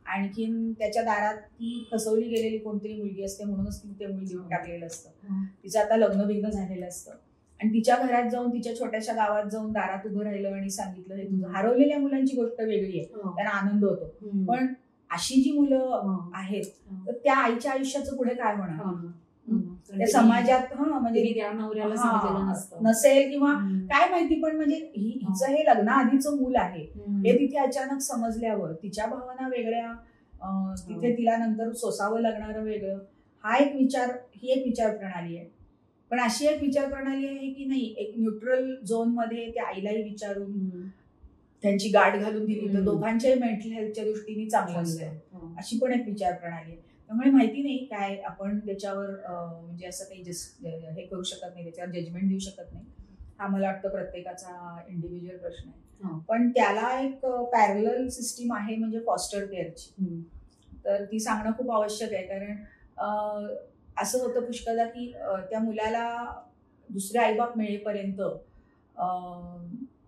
आणखीन त्याच्या दारात ती फसवली गेलेली कोणतरी मुलगी असते म्हणूनच तिने ते मूल देऊन टाकलेलं असतं. तिचं आता लग्न बिग्न झालेलं असतं आणि तिच्या घरात जाऊन तिच्या छोट्याशा गावात जाऊन दारात उभं राहिलं आणि सांगितलं हे तुझं. हरवलेल्या मुलांची गोष्ट वेगळी आहे, त्यांना आनंद होतो. पण अशी जी मुलं आहेत तर त्या आईच्या आयुष्याचं पुढे काय होणार त्या समाजात म्हणजे नसेल किंवा काय माहिती. पण म्हणजे हिचं हे लग्नाआधीचं मूल आहे हे तिथे अचानक समजल्यावर तिच्या भावना वेगळ्या, तिथे तिला नंतर सोसावं लागणारं वेगळं. ही एक विचार प्रणाली आहे. पण अशी एक विचार प्रणाली आहे की नाही एक न्यूट्रल झोन मध्ये त्या आईलाही विचारून त्यांची गाठ घालून दिली तर दोघांच्याही मेंटल हेल्थच्या दृष्टीने चांगलं असतं अशी पण एक विचार प्रणाली आहे. त्यामुळे माहिती नाही काय आपण त्याच्यावर म्हणजे असं काही हे करू शकत नाही, त्याच्यावर जजमेंट देऊ शकत नाही. हा मला वाटतं प्रत्येकाचा इंडिव्हिज्युअल प्रश्न आहे. पण त्याला एक पॅरलल सिस्टीम आहे म्हणजे फॉस्टर केअरची. तर ती सांगणं खूप आवश्यक आहे. कारण असं होतं पुष्कळदा की त्या मुलाला दुसरे आईबाप मिळेपर्यंत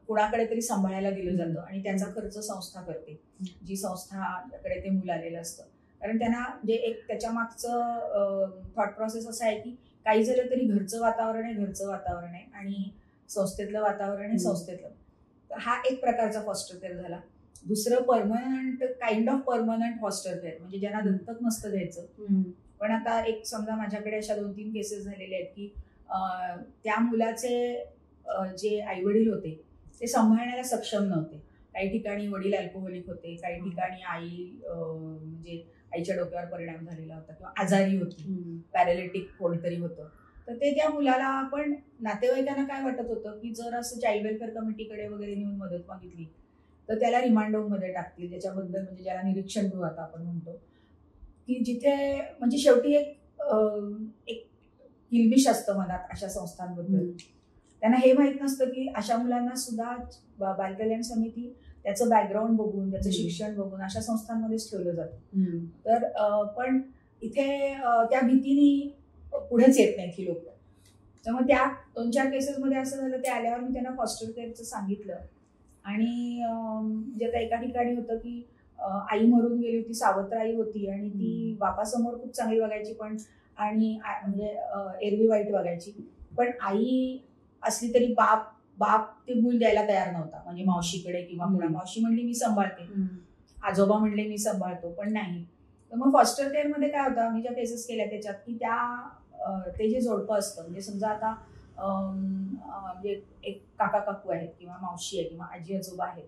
कुणाकडे तरी सांभाळायला दिलं जातं आणि त्याचा खर्च संस्था करते, जी संस्थाकडे ते मूल आलेलं असतं. कारण त्यांना जे एक त्याच्या मागचं थॉट प्रोसेस असं आहे की काही झालं तरी घरचं वातावरण आहे आणि संस्थेतलं वातावरण आहे संस्थेतलं. तर हा एक प्रकारचा फॉस्टर केअर झाला. दुसरं kind of permanent foster care म्हणजे ज्यांना दत्तक नसतं घ्यायचं. पण आता एक समजा माझ्याकडे अशा 2-3 केसेस झालेले आहेत की त्या मुलाचे जे आई वडील होते ते सांभाळण्याला सक्षम नव्हते. काही ठिकाणी वडील अल्कोहोलिक होते, काही ठिकाणी आई म्हणजे आईच्या डोक्यावर परिणाम झालेला होता किंवा आजारी होती, पॅरालिटिक कोणीतरी होतं. तर ते त्या मुलाला पण नातेवाईकांना काय वाटत होतं की जर असं चाइल्ड वेलफेअर कमिटीकडे वगैरे नेऊन मदत मागितली तर त्याला रिमांड होम मध्ये टाकतील. त्याच्याबद्दल म्हणजे ज्याला निरीक्षण गृह आता आपण म्हणतो की जिथे म्हणजे शेवटी एक किलबिश असतं मनात अशा संस्थांबद्दल. त्यांना हे माहित नसतं की अशा मुलांना सुद्धा बालकल्याण समिती त्याचं बॅकग्राऊंड बघून त्याचं शिक्षण बघून अशा संस्थांमध्येच ठेवलं जातं. तर पण इथे त्या भीतीने पुढेच येत नाहीत ही लोक. त्यामुळे त्या 2-4 केसेसमध्ये असं झालं ते आल्यावर मी त्यांना फॉस्टर केअरचं सांगितलं. आणि म्हणजे आता एका ठिकाणी होतं की आई मरून गेली होती, सावत्र आई होती आणि ती बापासमोर खूप चांगली वागायची पण आणि म्हणजे एरवी वाईट वागायची. पण आई असली तरी बाप ते मूल द्यायला तयार नव्हता. म्हणजे मावशीकडे किंवा कुणा मावशी म्हणली मी सांभाळते, आजोबा म्हणले मी सांभाळतो, पण नाही. तर मग फॉस्टर केअर मध्ये काय होतं मी ज्या केसेस केल्या त्याच्यात की ते जे जोडपं असतं म्हणजे समजा आता म्हणजे एक काका काकू आहेत किंवा मावशी आहे किंवा आजी आजोबा आहेत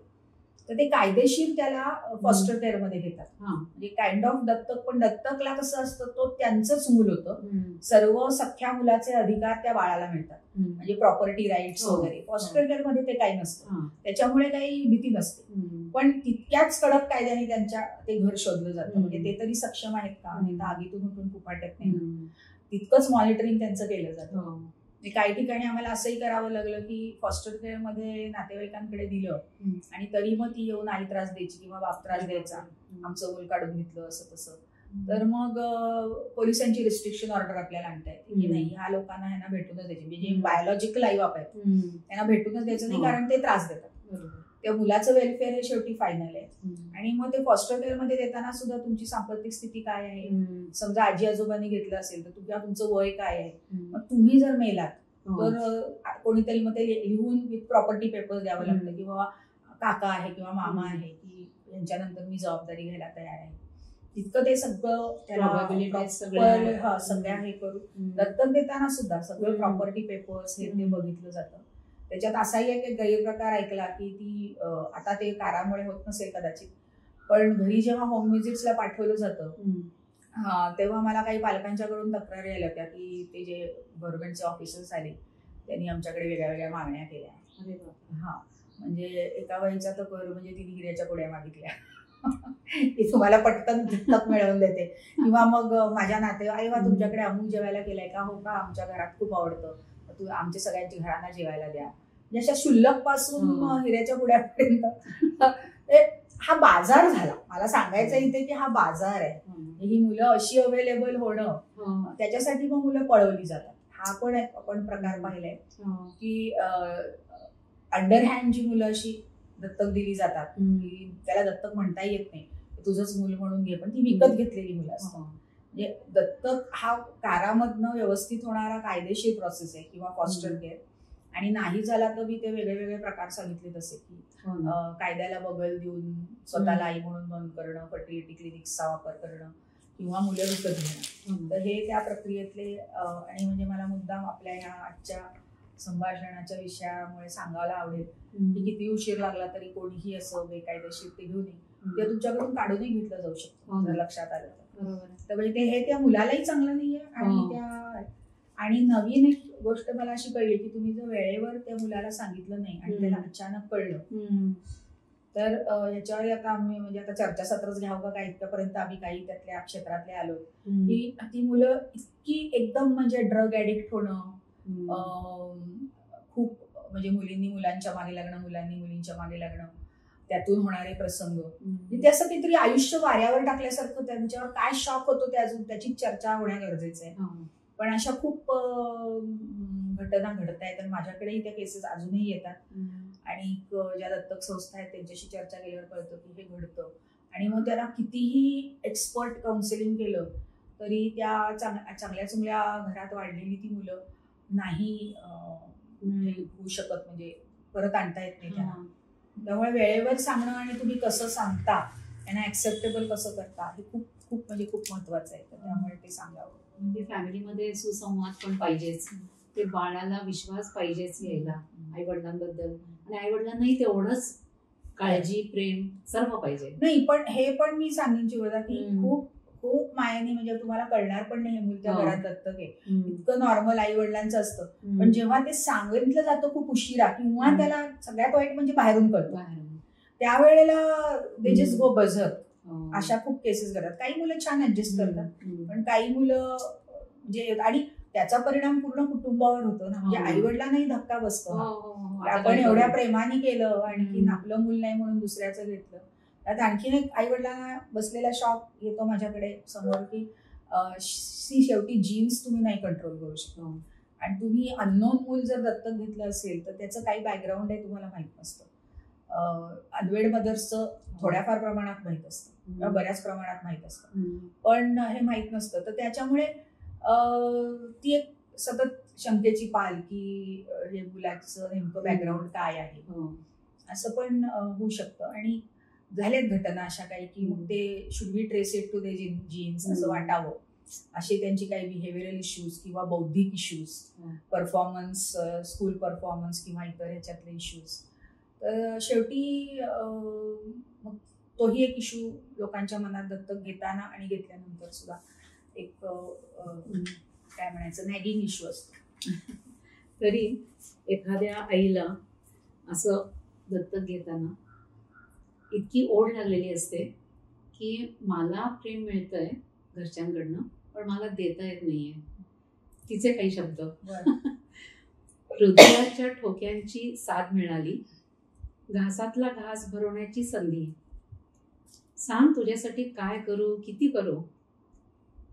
तर ते कायदेशीर त्याला फॉस्टर केअर मध्ये घेतात. म्हणजे काइंड ऑफ दत्तक. पण दत्तकला कसं असतं तो त्यांचंच मूल होतं. सर्व सख्या मुलाचे अधिकार त्या बाळाला मिळतात म्हणजे प्रॉपर्टी राईट्स वगैरे. फॉस्टर केअर मध्ये ते काही नसतं, त्याच्यामुळे काही भीती नसते. पण तितक्याच कडक कायद्याने त्यांच्या ते घर शोधलं जातं. म्हणजे ते तरी सक्षम आहेत का नाही तर आगीतून उठून फुफाट्यात नाही तितकंच मॉनिटरिंग त्यांचं केलं जातं. काही ठिकाणी आम्हाला असंही करावं लागलं की फॉस्टर केअर मध्ये नातेवाईकांकडे दिलं आणि तरी मग ती येऊन आई त्रास द्यायची किंवा बाप त्रास द्यायचा, आमचं मूल काढून घेतलं असं तसं. तर मग पोलिसांची रिस्ट्रिक्शन ऑर्डर आपल्याला आणता येते की नाही ह्या लोकांना ह्यांना भेटूनच द्यायचे. म्हणजे जे बायोलॉजिकल आई बाप आहेत त्यांना भेटूनच द्यायचं नाही कारण ते त्रास देतात. त्या मुलाचं वेलफेअर हे शेवटी फायनल आहे. आणि मग ते फॉस्टर केअर मध्ये देताना सुद्धा तुमची सांपत्तिक स्थिती काय आहे, समजा आजी आजोबांनी घेतलं असेल तर तुमचं वय काय आहे. मग तुम्ही जर मेलात तर कोणीतरी मग ते लिहून विथ प्रॉपर्टी पेपर द्यावं लागतं की बाबा काका आहे किंवा मामा आहे की यांच्यानंतर मी जबाबदारी घ्यायला तयार आहे. तितकं ते सगळं त्याला सगळ्या हे करून दत्तक देताना सुद्धा सगळं प्रॉपर्टी पेपर्स हे ते बघितलं जातं. त्याच्यात असाही एक गैरप्रकार ऐकला की ती आता ते कारामुळे होत नसेल कदाचित, पण घरी जेव्हा होम व्हिजिट्सला पाठवलं जातं तेव्हा मला काही पालकांच्याकडून तक्रारी आल्या होत्या की ते जे गव्हर्नमेंटचे ऑफिसर्स आले त्यांनी आमच्याकडे वेगळ्या वेगळ्या मागण्या केल्या. हा म्हणजे एका बाईचा तर कर म्हणजे तिने हिऱ्याच्या पुड्या मागितल्या ती तुम्हाला पटकन दत्तक मिळवून देते. किंवा मग माझ्या नातेवाईक तुमच्याकडे अमुक जेवायला केलंय का, हो का, आमच्या घरात खूप आवडतं, तू आमच्या सगळ्यांच्या घरांना जेवायला द्या. म्हणजे अशा शुल्लक पासून हिऱ्याच्या पुड्यापर्यंत हा बाजार झाला. मला सांगायचं इथे की हा बाजार आहे. ही मुलं अशी अवेलेबल होणं त्याच्यासाठी मग मुलं पळवली जातात. हा पण आपण प्रकार पाहिलाय की अंडर हँड जी मुलं अशी दत्तक दिली जातात की त्याला दत्तक म्हणता येत नाही, तुझंच मूल म्हणून घे, पण ती विकत घेतलेली मुलं असतात. म्हणजे दत्तक हा कारामधनं व्यवस्थित होणारा कायदेशीर प्रोसेस आहे किंवा फॉस्टर केअर. आणि नाही झाला तर मी ते वेगळे वेगळे प्रकार सांगितले तसे की कायद्याला बगल देऊन स्वतःला आई म्हणून नोंद करणं, फर्टिलिटी क्लिनिक्सचा वापर करणं किंवा मुलं विकत घेणं. तर हे त्या प्रक्रियेतले आणि म्हणजे मला मुद्दाम आपल्या ह्या आजच्या संभाषणाच्या विषयामुळे सांगायला आवडेल की किती उशीर लागला तरी कोणीही असं बेकायदेशीर ते घेऊन ते तुमच्याकडून काढूनही घेतलं जाऊ शकतं जर लक्षात आलं तर. म्हणजे हे त्या मुलालाही चांगलं नाहीये आणि नवीन एक गोष्ट मला अशी कळली की तुम्ही जर वेळेवर त्या मुलाला सांगितलं नाही आणि त्याला अचानक कळलं तर ह्याच्यावर आता आम्ही म्हणजे आता चर्चासत्रच घ्यावं का काय इतक्यापर्यंत आम्ही काही त्यातल्या क्षेत्रातले आलो की ती मुलं इतकी एकदम म्हणजे ड्रग ऍडिक्ट होणं, खूप म्हणजे मुलींनी मुलांच्या मागे लागणं, मुलांनी मुलींच्या मागे लागणं, त्यातून होणारे प्रसंग ते असं काहीतरी आयुष्य वाऱ्यावर टाकल्यासारखं त्यांच्यावर काय शॉक होतो ते अजून त्याची चर्चा होणं गरजेचं आहे. पण अशा खूप घटना घडत आहेत आणि माझ्याकडेही त्या केसेस अजूनही येतात. आणि ज्या दत्तक संस्था आहेत त्यांच्याशी चर्चा केल्यावर कळतं की हे घडतं. आणि मग त्याला कितीही एक्सपर्ट काउन्सिलिंग केलं तरी त्या चांगल्या चांगल्या घरात वाढलेली ती मुलं नाही होऊ शकत, म्हणजे परत आणता येत नाही त्यांना. त्यामुळे वेळेवर सांगणं आणि तुम्ही कसं सांगता, त्यांना ऍक्सेप्टेबल कसं करता हे खूप खूप म्हणजे खूप महत्वाचं आहे. त्यामुळे ते सांगावं. म्हणजे फॅमिलीमध्ये सुसंवाद पण पाहिजेच, ते बाळाला विश्वास पाहिजेच यायला आई वडिलांबद्दल, आणि आई वडिलांनाही तेवढंच काळजी प्रेम सर्व पाहिजे. नाही पण हे पण मी सांगेन चिवदा की खूप खूप मायाने म्हणजे तुम्हाला कळणार पण नाही हे मूल त्या घरात दत्तक आहे, इतकं नॉर्मल आई वडिलांचं असतं. पण जेव्हा ते सांगितलं जातं खूप उशिरा किंवा त्याला सगळ्यात वाईट म्हणजे बाहेरून कळतं त्यावेळेला दे जस्ट गो बझर. अशा खूप केसेस घडतात. काही मुलं छान ऍडजस्ट करतात पण काही मुलं म्हणजे आणि त्याचा परिणाम पूर्ण कुटुंबावर होतो ना. म्हणजे आई वडिलांनाही धक्का बसतो. आपण एवढ्या प्रेमाने केलं आणखी आपलं मूल नाही म्हणून दुसऱ्याचं घेतलं. त्यात आणखीन एक आई वडिलांना बसलेला शॉक येतो माझ्याकडे समोर की शेवटी जीन्स तुम्ही नाही कंट्रोल करू शकत आणि तुम्ही अननोन मूल जर दत्तक घेतलं असेल तर त्याचं काही बॅकग्राऊंड आहे तुम्हाला माहित नसतं. अनवेड मदर्सचं थोड्याफार प्रमाणात माहित असतं किंवा बऱ्याच प्रमाणात माहित असतं पण हे माहित नसतं. तर त्याच्यामुळे ती एक सतत शंकेची पाल की हे मुलाचं नेमकं बॅकग्राऊंड काय आहे असं पण होऊ शकतं. आणि झाल्यात घटना अशा काही की मग ते should be trace it to the genes असं वाटावं, असे त्यांची काही बिहेवियरल इश्यूज किंवा बौद्धिक इश्यूज, परफॉर्मन्स, स्कूल परफॉर्मन्स किंवा इतर ह्याच्यातले इश्यूज. तर शेवटी मग तोही एक इश्यू लोकांच्या मनात दत्तक घेताना आणि घेतल्यानंतर सुद्धा एक काय म्हणायचं नॅगिंग इश्यू असतो. तरी एखाद्या आईला असं दत्तक घेताना इतकी ओढ लागलेली असते की मला प्रेम मिळतंय घरच्यांकडनं पण मला देता येत नाहीये. तिचे काही शब्द हृदयाच्या ठोक्यांची साथ मिळाली, घासातला घास भरवण्याची संधी, सांग तुझ्यासाठी काय करू किती करू,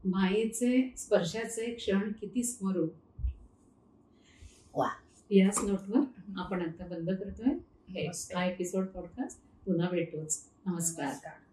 मायेचे स्पर्शाचे क्षण किती स्मरू. वा, याच नोटवर आपण आता बंद करतोय हा एपिसोड पॉडकास्ट. पुन्हा भेटूच. नमस्कार.